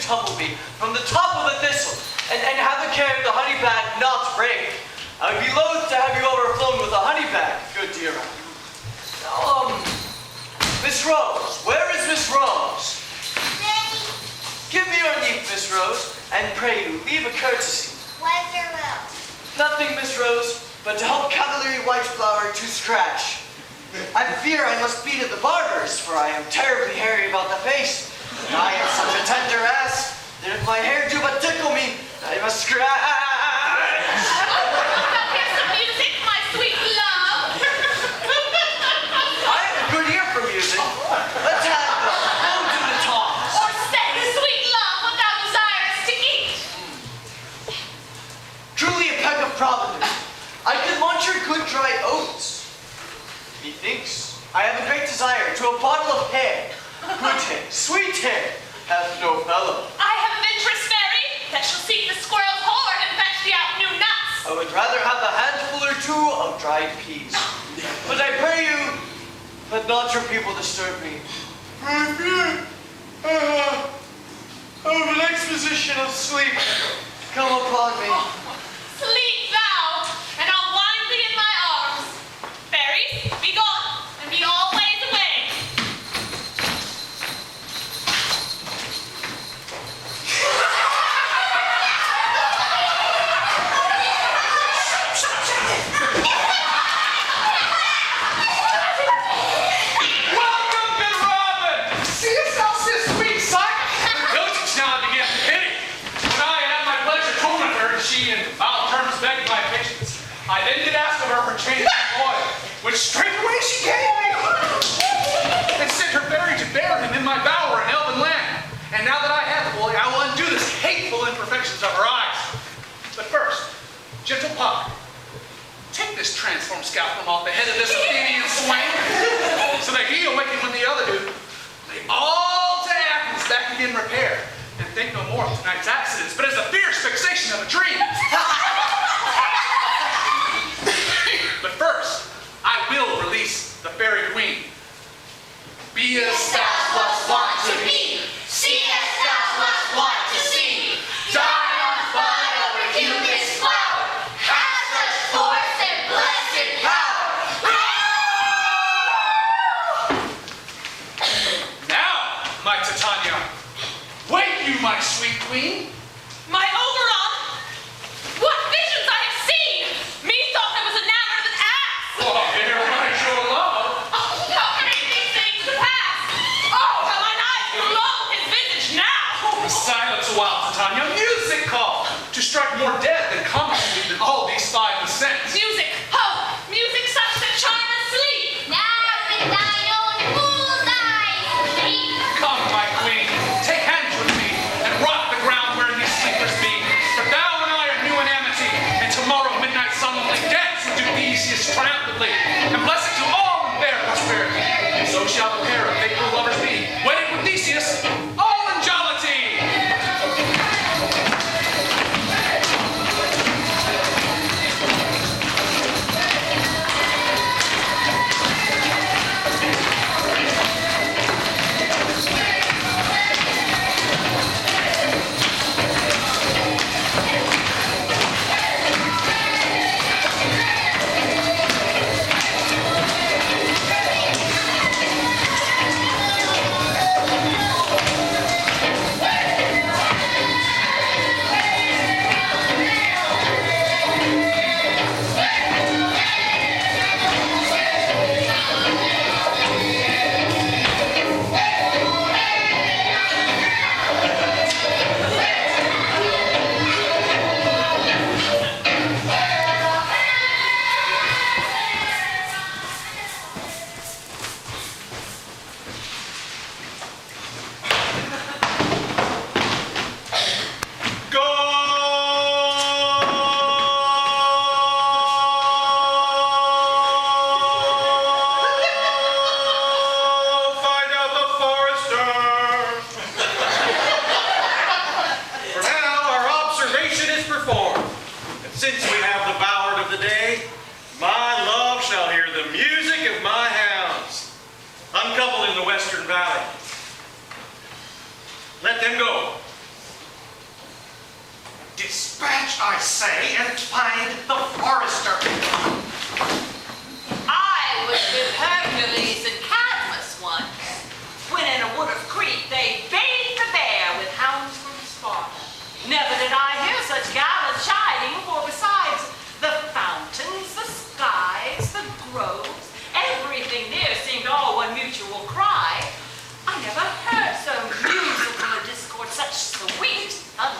humble me from the top of the thistle, and have the care of the honey bag not break. I would be loath to have you overflown with a honey bag, good dear. Now, Miss Rose, where is Miss Rose? Daddy, Give me your leave, Miss Rose, and pray you, leave a courtesy. what's your will? Nothing, Miss Rose, but to help Cavalier Whiteflower to scratch. I fear I must be to the barber's, for I am terribly hairy about the face. And I am such a tender ass that if my hair do but tickle me, I must scratch. Now here's some music, my sweet love. I have a good ear for music. Let's have the ode to the toss. Or say, sweet love, what thou desirest to eat. Truly a peck of provender. I could want your good dry oats. Methinks I have a great desire to a bottle of hair. Good hair, sweet hair, hath no fellow. I have a venturous fairy that shall seek the squirrel's hoard and fetch thee out new nuts. I would rather have a handful or two of dried peas. But I pray you, let not your people disturb me. I fear an exposition of sleep come upon me. Sleep thou, and I'll wind thee in my arms. Fairies, be gone, and be always away. Welcome, good Robin! See yourself this week, son! Dotage now begin to pity. When I had my pleasure torment her, she in foul terms begged my patience. I then did ask of her for change of oil, which straightway she gave me, and sent her fairy to bear him in my bower in Elven land. And now that I have the boy, I will undo this hateful imperfections of her eyes. But first, gentle Puck, take this transformed scalp from off the head of this Athenian swain, so that he awaken when the other do. They all to Athens back again repair, and think no more of tonight's accidents, but as the fierce fixation of a dream. But first, I will release the fairy queen. Be as thou wast wont to be, See as thou wast wont to see. die on Bud over Cupid's flower, have such force and blessed power. now, my Titania, wake you, my sweet queen. My Oberon, what visions I have seen! Methought I was enamored of an ass! Oh, there lies your love. Oh, how came these things to pass? Oh, how mine eyes below his visage now! Silence a while, Titania. Music call to strike more dead than commonly than all these five descents. Music, ho! Music such that charm and sleep! Now with thine own fool's eyes sleep. Come, my queen, take hands with me and rock the ground wherein these sleepers be. For thou and I are new in amity, and tomorrow midnight solemnly dance with Theseus triumphantly, and bless it to all in fair prosperity. And so shall the pair of faithful lovers be, wedded with Theseus, all in jollity. Fetch, I say, and find the forester. I was with Hercules and Cadmus once, when in a wood of Crete they bathed the bear with hounds from Sparta. Never did I hear such gallant chiding, for besides the fountains, the skies, the groves, everything there seemed all one mutual cry. I never heard so musical a discord, such sweet thunder.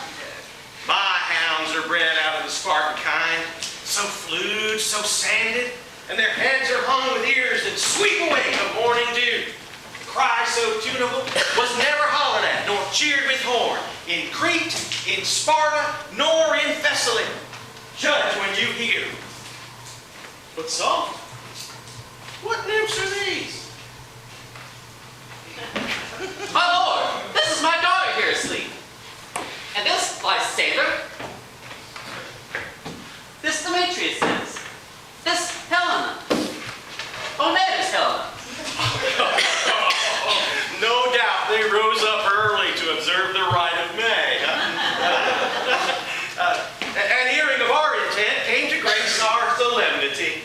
My hounds are bred out of the Spartan kind, so flued, so sanded, and their heads are hung with ears that sweep away the morning dew. The cry so tunable was never hollered at, nor cheered with horn, in Crete, in Sparta, nor in Thessaly. Judge when you hear. But soft, what nymphs are these? My lord, this is my daughter here asleep. And this Lysander, this Demetrius is, this Helena. Oh, name is Helena. No doubt they rose up early to observe the rite of May. And hearing of our intent, came to grace our solemnity.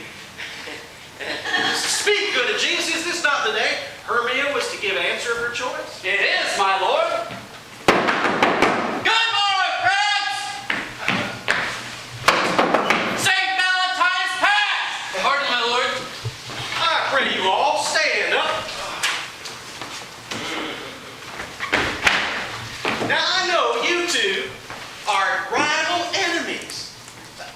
Speak, good Aegeus, is this not the day Hermia was to give answer of her choice? It is, my lord. Good morning, friends! St. Valentine's passed! Pardon, my lord. I pray you all stand up. Now I know you two are rival enemies.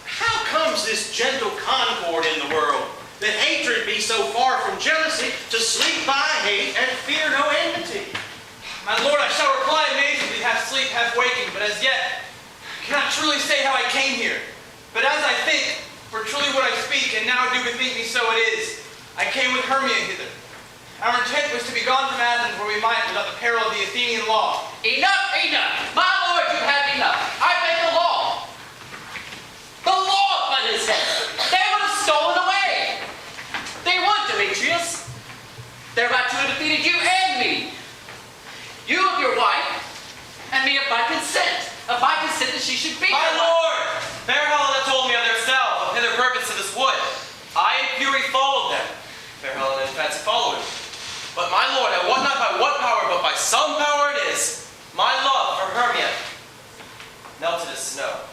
How comes this gentle concord in the world, that hatred be so far from jealousy, to sleep by hate and fear no enmity? My lord, I shall reply amazingly, half sleep, half waking, but as yet cannot truly say how I came here. But as I think, for truly what I speak, and now do bethink me so it is, I came with Hermia hither. Our intent was to be gone from Athens where we might without the peril of the Athenian law. Enough, enough! My lord, you have enough. I beg the law. The law upon his head. They would have stolen away. They would, Demetrius. Thereby to have defeated you and me. You of your wife, and me of my consent. Of my consent that she should be My your wife. lord, fair Helena told me of their self, of hither purpose to this wood. I in fury followed them. Fair Helena in fancy followed. But my lord, I wot not by what power, but by some power it is, my love for Hermia melted as snow.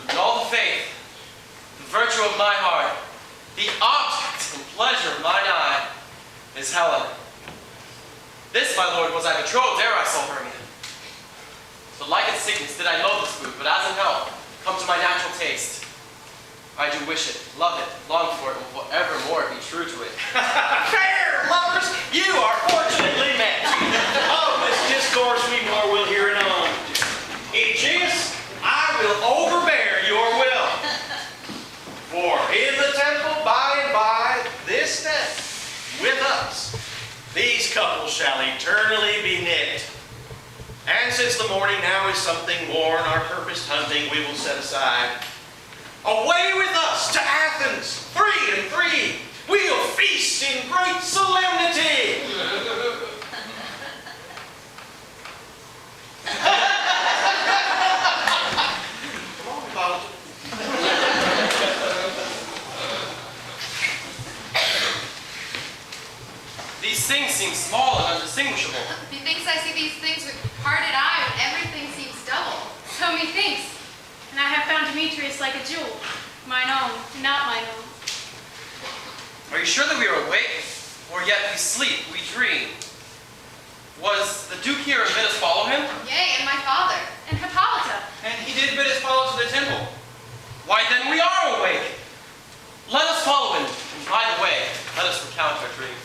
And all the faith, the virtue of my heart, the object and pleasure of mine eye, is Helen. This, my lord, was I betrothed ere I saw Hermia. So like in sickness did I loathe this food, but as in health, come to my natural taste. I do wish it, love it, long for it, and will forevermore be true to it. Fair lovers, you are fortunately met. Of this discourse we more will hear anon. Aegeus, I will overbear your will. For in the temple by and by, this day, with us, these couples shall eternally be knit. And since the morning now is something worn, our purposed hunting we will set aside. Away with us to Athens, 3 and 3. We'll feast in great solemnity. Come on, Paul. These things seem small and undistinguishable. Methinks I see these things with parted eye when everything seems double. So methinks. And I have found Demetrius like a jewel. Mine own, not mine own. Are you sure that we are awake? Or yet we sleep, we dream? Was the Duke here and bid us follow him? Yea, and my father. And Hippolyta. And he did bid us follow to the temple. Why then we are awake. Let us follow him. And by the way, let us recount our dreams.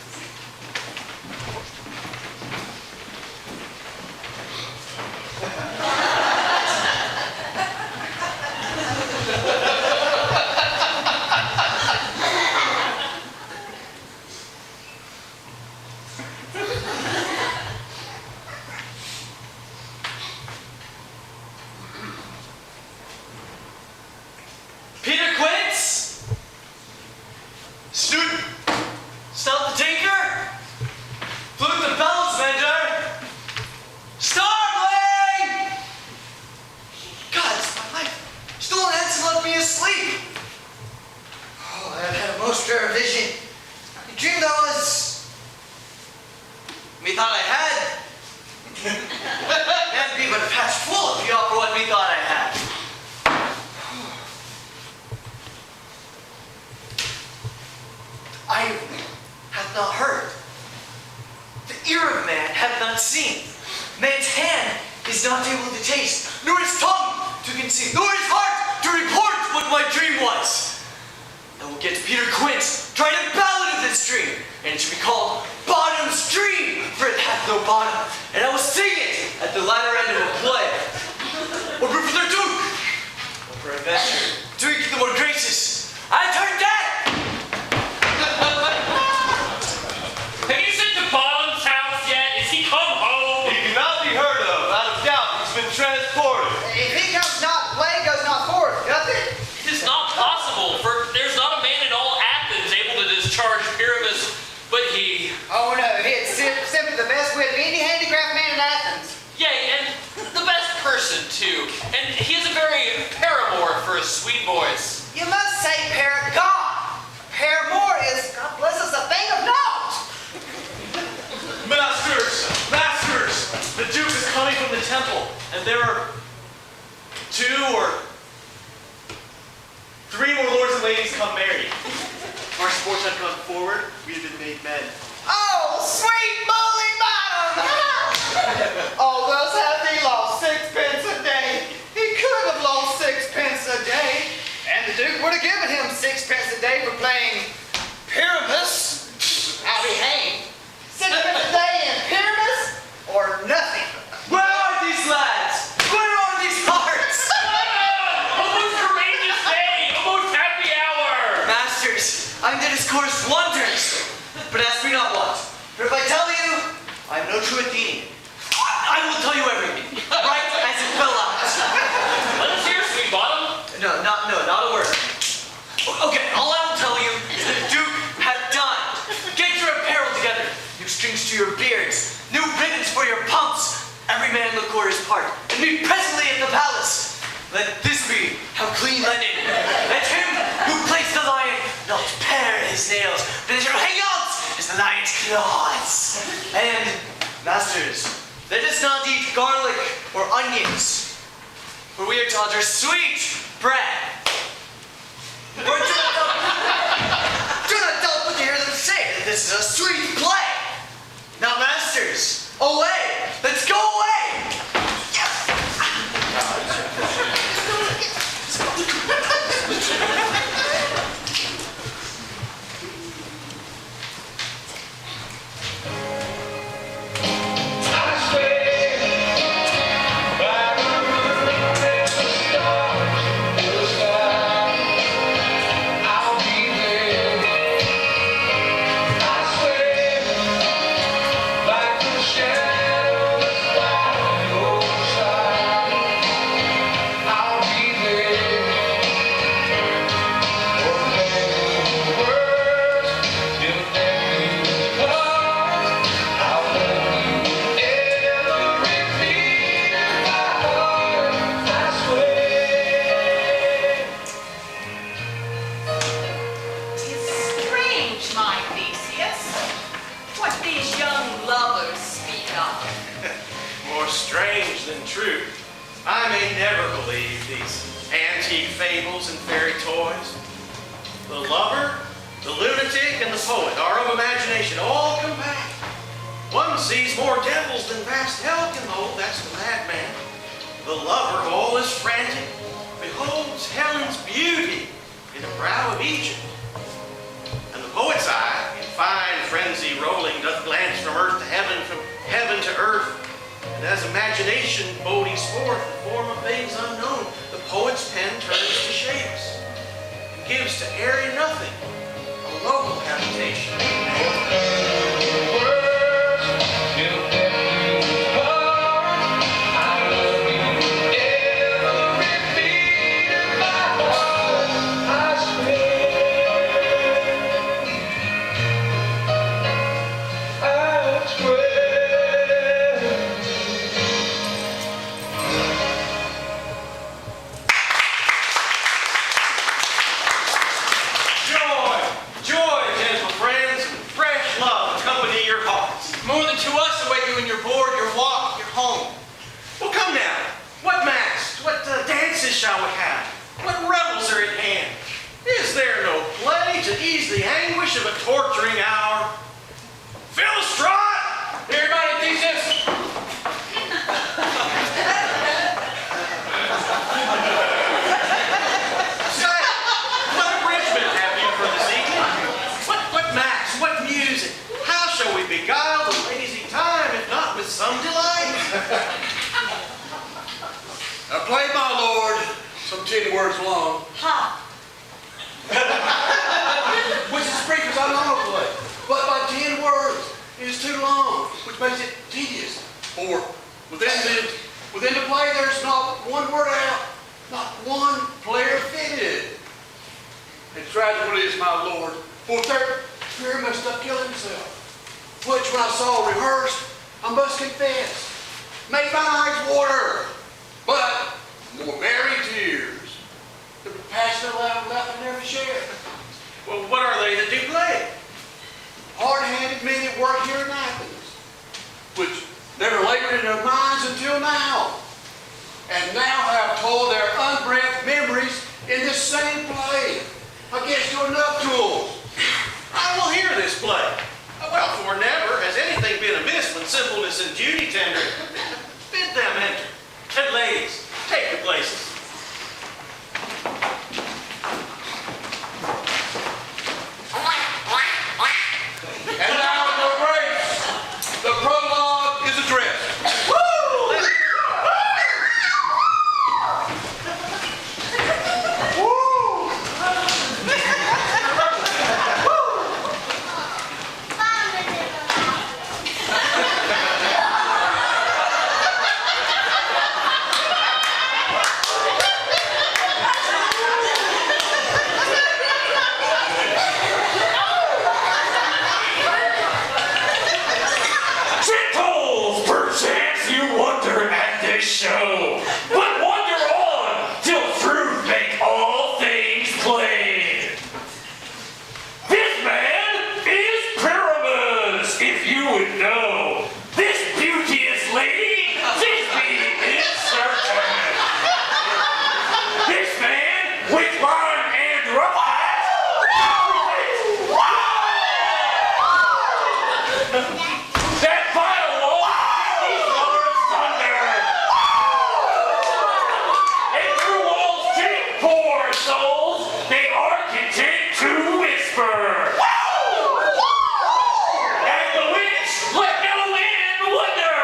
is not able to taste, nor his tongue to conceive, nor his heart to report what my dream was. I will get Peter Quint to write a ballad of this dream, and it should be called Bottom's Dream, for it hath no bottom, and I will sing it at the latter end of a play. Or for the Duke, or for a venture, Duke the more gracious. I turned dead! Have you seen to Bottom's house yet? Is he come home? He cannot be heard of. Out of doubt, he's been transported. If he comes not, play goes not forth, doth it? It is not possible, for there's not a man in all Athens able to discharge Pyramus but he. Oh no, it's simply the best wit of any handicraft man in Athens. Yea, and the best person too. And he is a very paramour for a sweet voice. You must say paragon. Paramour is, God bless us, a thing of note. Masters! The Duke is coming from the temple, and there are 2 or 3 more lords and ladies come married. Our sports had gone forward, we had been made men. Oh, sweet bully bottom! Oh, thus hath he lost 6 pence a day. He could have lost 6 pence a day. And the Duke would have given him 6 pence a day for playing Pyramus. I'll be hanged. 6 pence a day in Pyramus or nothing. Where are these lads? Where are these hearts? A most courageous day! A most happy hour! Masters, I'm to discourse wonders, but ask me not what. For if I tell you, I am no true Athenian. I will tell you everything, right as it fell out. Let us hear, sweet bottom. No, not a word. Okay, all I will tell you is that the Duke hath done. Get your apparel together, new strings to your beards, new ribbons for your pumps. Every man look for his part, and meet presently at the palace. Let this be how clean linen. Let him who placed the lion not pare his nails, but it shall hang out as the lion's claws. And, masters, let us not eat garlic or onions, for we are taught are sweet bread. Or do not doubt what you hear them say, that this is a sweet play. Now, masters, away! Let's go away! Strange than true. I may never believe these antique fables and fairy toys. The lover, the lunatic, and the poet are of imagination all compact. One sees more devils than vast hell can hold, that's the madman. The lover, all is frantic, beholds Helen's beauty in the brow of Egypt. And the poet's eye, in fine frenzy rolling, doth glance from earth to heaven, from heaven to earth. And as imagination bodies forth the form of things unknown, the poet's pen turns to shapes and gives to airy nothing a local habitation. Shall we have? What revels are at hand? Is there no play to ease the anguish of a torturing hour? Philostrate! Everybody, Theseus! 10 words long. Ha! Which is free because I know how to play. But by 10 words, it is too long, which makes it tedious. For within the play, there's not one word out, not one player fitted. And tragically is my lord, for Pyramus up killing himself, which when I saw rehearsed, I must confess, made my eyes water, but more merry tears. The passionate laugh I never shared. Well, what are they that do play? Hard-handed men at work here in Athens, which never labored in their minds until now, and now have told their unbreathed memories in this same play against your nuptials. I will hear this play. Well, for never has anything been amiss when simpleness and duty tender. Bid them enter. And ladies, take your places. And now, your grace, the prologue is addressed. Gentles, perchance you wonder at this show, but wonder on till truth make all things plain. This man is Pyramus, if you would know. This beauteous lady, Thisbe is certain. This man with lime and rough that vile wolf is Lord's thunder. And through walls take poor souls, they are content to whisper. And the witch, let no man wonder.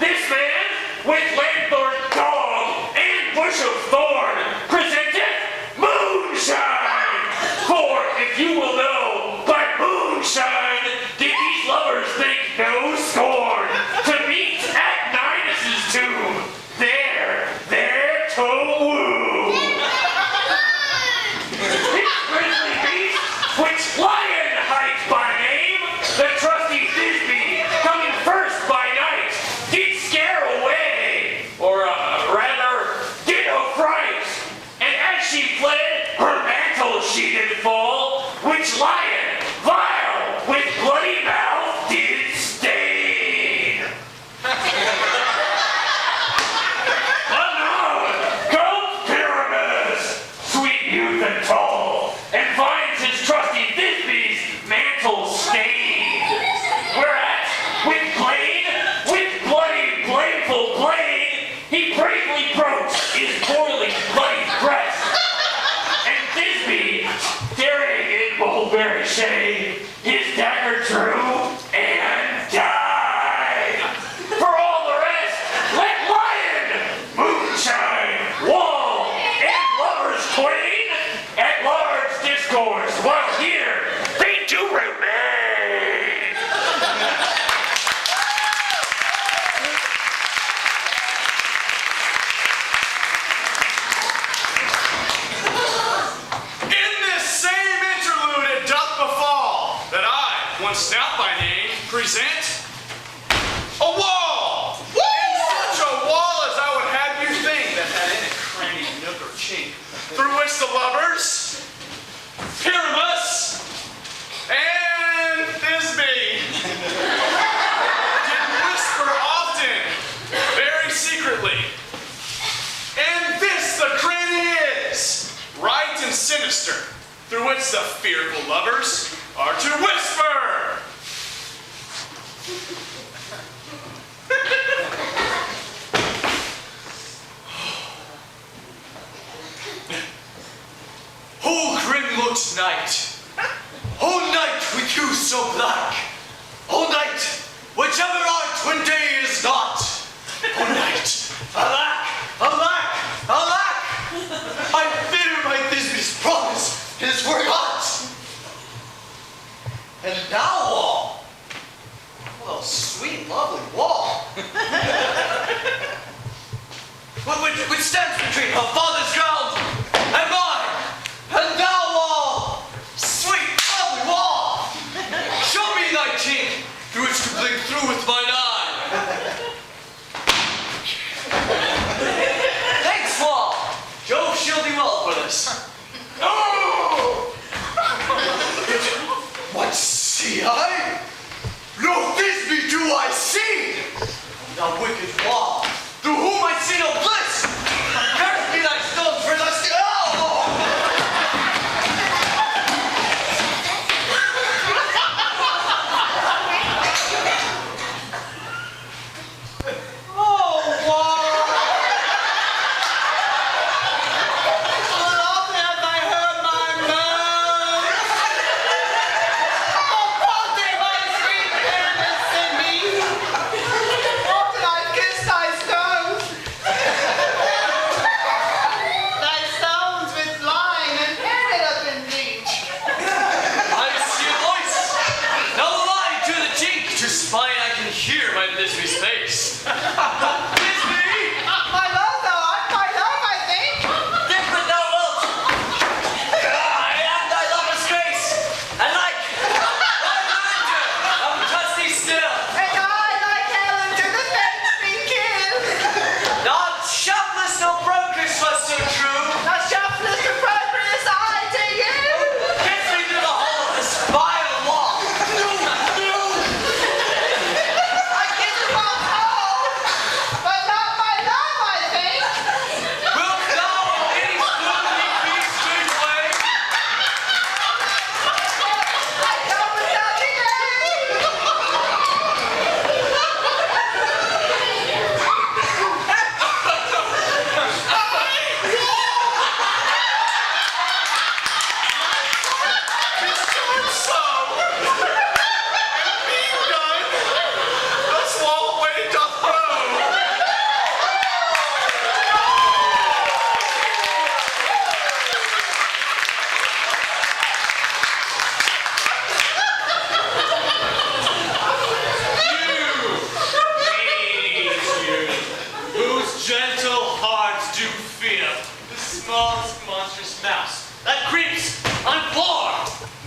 This man with landlord dog and bush of thorn presenteth moonshine. For if you will know, by moonshine did these lovers think no scorn to meet at Ninus's tomb, there to woo. This grisly beast, which Lion hides by name, the trusty Thisbe, coming first by night, did scare away, or rather, did affright. And as she fled, her mantle she did fall, which Lion, vile, with bloody mouth did stain. Anon comes Pyramus, sweet youth and tall, and finds his trusty Thisbe's mantle stained. Whereat, with bloody, blameful blade, he bravely broke his boiling, bloody breast. And Thisbe, staring in mulberry shade, his dagger drew and died. For all the rest, let Lion, moonshine, wall, and lovers twain at large discourse, while here they do remain. In this same interlude it doth befall that I, one stout by name, present a wall. And such a wall as I would have you think that had any cranny, nook, or chink, through which the lovers, Pyramus and Thisbe, did whisper often, very secretly. And this the cranny is, right and sinister, through which the fearful lovers are to whisper. Oh, grim-looked night. Oh, night with you so black. Oh, night, whichever art when day is not. Oh, night, alack, alack, alack. me, her father's ground, and mine, and thou wall, sweet, lovely wall, show me thy chink, through which to blink through with mine eye. Thanks, wall. Jove shield thee well for this. What see I? No, this be do I see. Thou wicked wall, through whom I see no bliss. Curse be thy stones for thy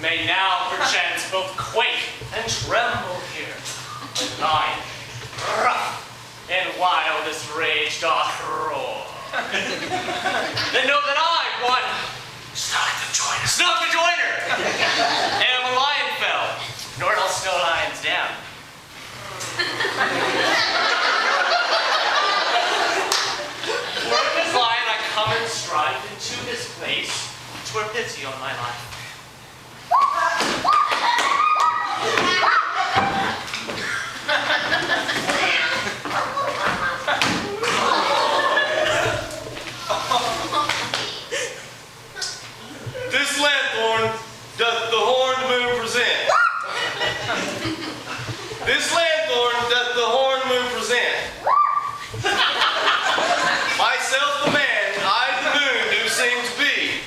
may now perchance both quake and tremble here. When thine rough and wildest rage doth roar. Then know that I, one Snug the Joiner, am a lion fell, nor else no lions down. For this lion I come and stride into this place, twere pity on my life. This lanthorn doth the horned moon present. This lanthorn doth the horned moon present. Myself the man, I the moon do seem to be.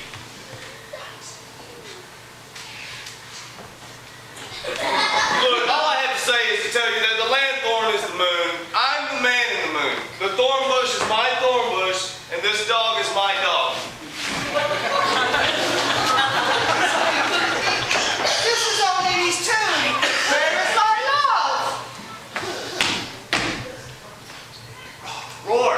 Look, all I have to say is to tell you that the lanthorn is the moon, I'm the man in the moon. The thorn bush is my thorn bush, and this dog is my dog. This is only these two. Where is my love? Roar.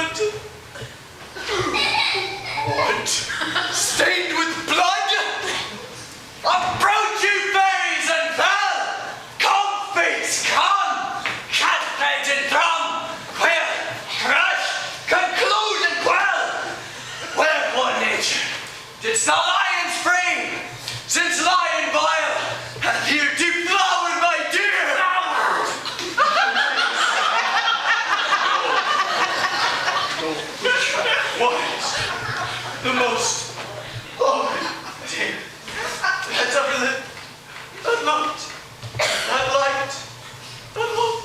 blood. What? Stained with blood? Approach you, fairies, and fell! Come, fates, come! Cat-fed and drum! Quail, crush, conclude and quell! Wherefore, nature, didst thou lions frame? Since lion vile hath here deflowered my dear! What? The most lovely day that's ever lived, and looked, and liked, and loved.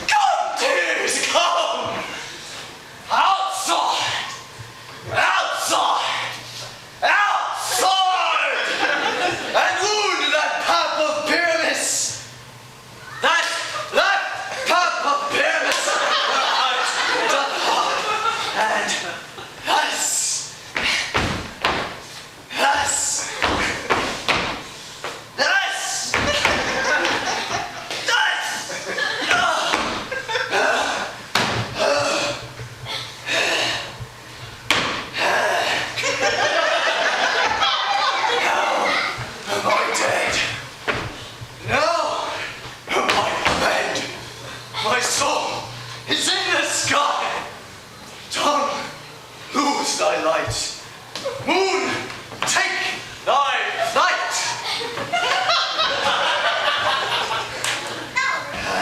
Come, tears, come! Outside! Outside! Outside! And wound that pap of Pyramus! That pap of Pyramus! And thus, am I dead? Now am I dead? My soul is in the sky. Tongue, lose thy light. Moon, take thy flight.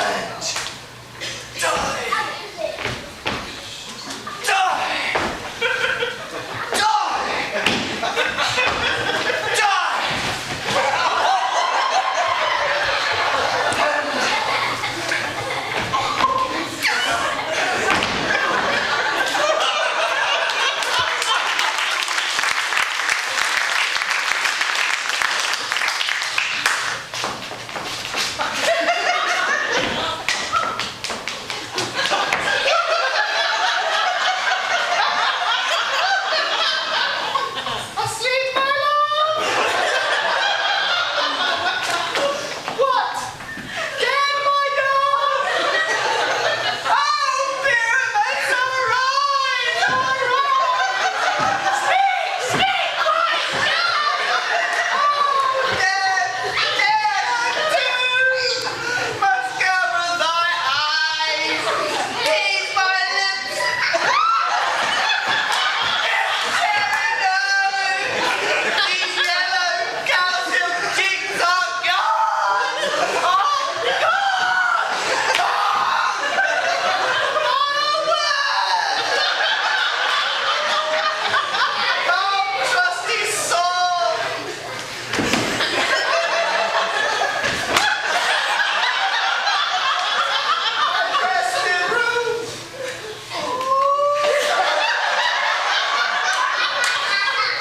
And die. Die. Die. Die. Asleep, my love? What? Dead, my dog? Oh, Pyramus, arise! Arise! Speak, Christ! Oh, dead, too! Must cover thy eyes, tease my lips. These yellow calcium cheeks are gone! Oh, gone! Come, trusty soul! Rest in room!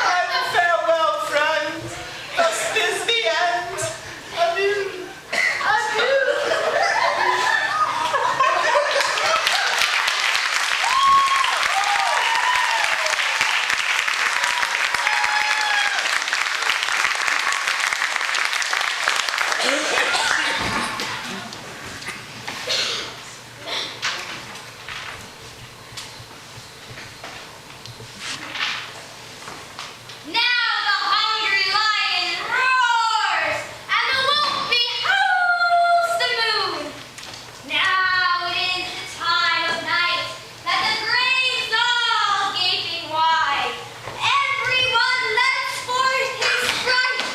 And farewell, friends. Thus is the end. Adieu. Adieu. Now the hungry lion roars, and the wolf beholds the moon. Now it is the time of night that the graves all gaping wide. Everyone lets forth his sprite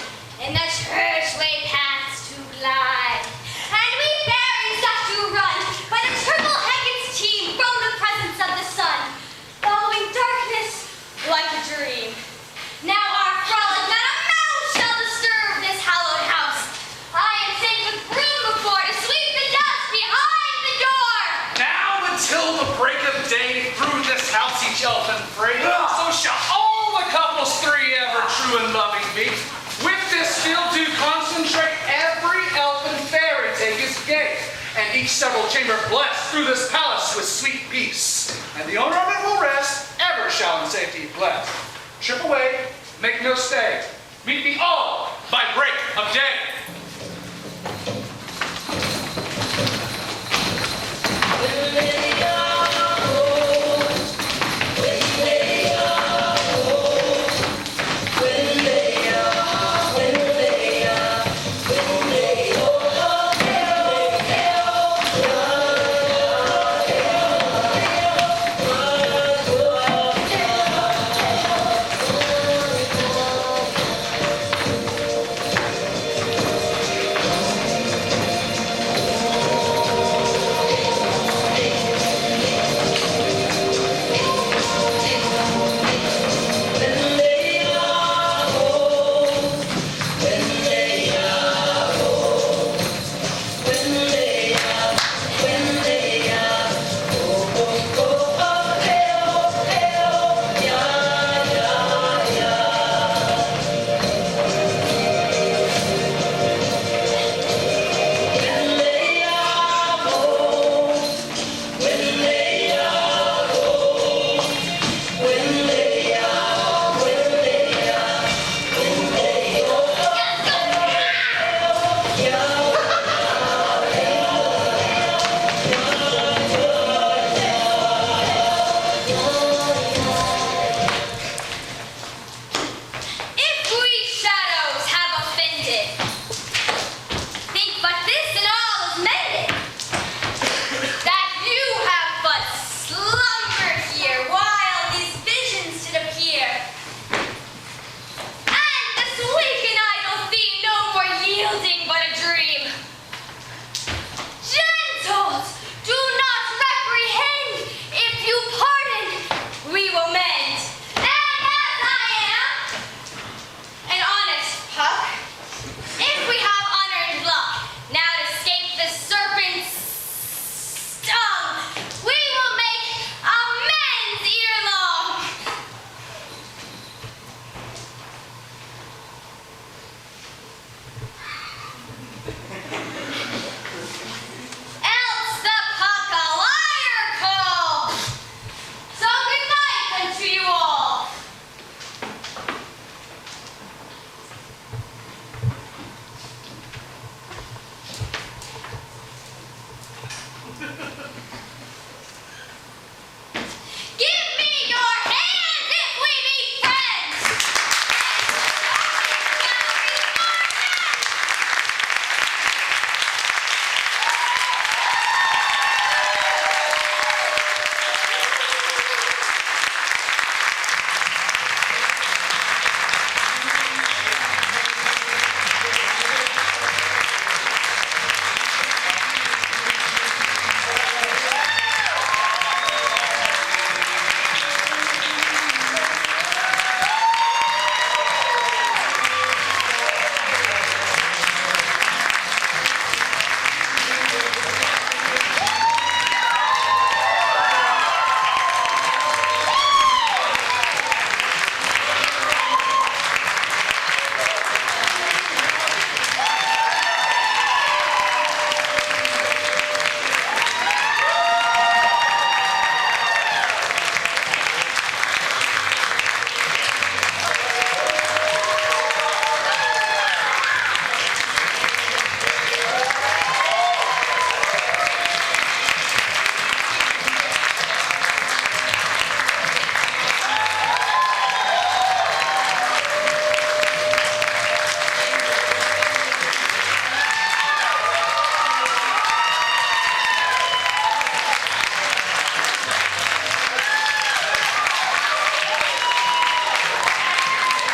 in the churchway paths to glide. And we fairies have to run by the triple Hecate team from the presence of the sun, following darkness like a dream. Now our frolic, not a mouse shall disturb this hallowed house. I am sent with broom before to sweep the dust behind the door. Now until the break of day through this house each elfin fray, so shall all the couples three ever true and loving be. With this skill do concentrate, every elfin fairy take his gate, and each several chamber blessed through this palace with sweet peace. And the owner of it will rest, ever shall in safety bless. Trip away, make no stay. Meet me all by break of day.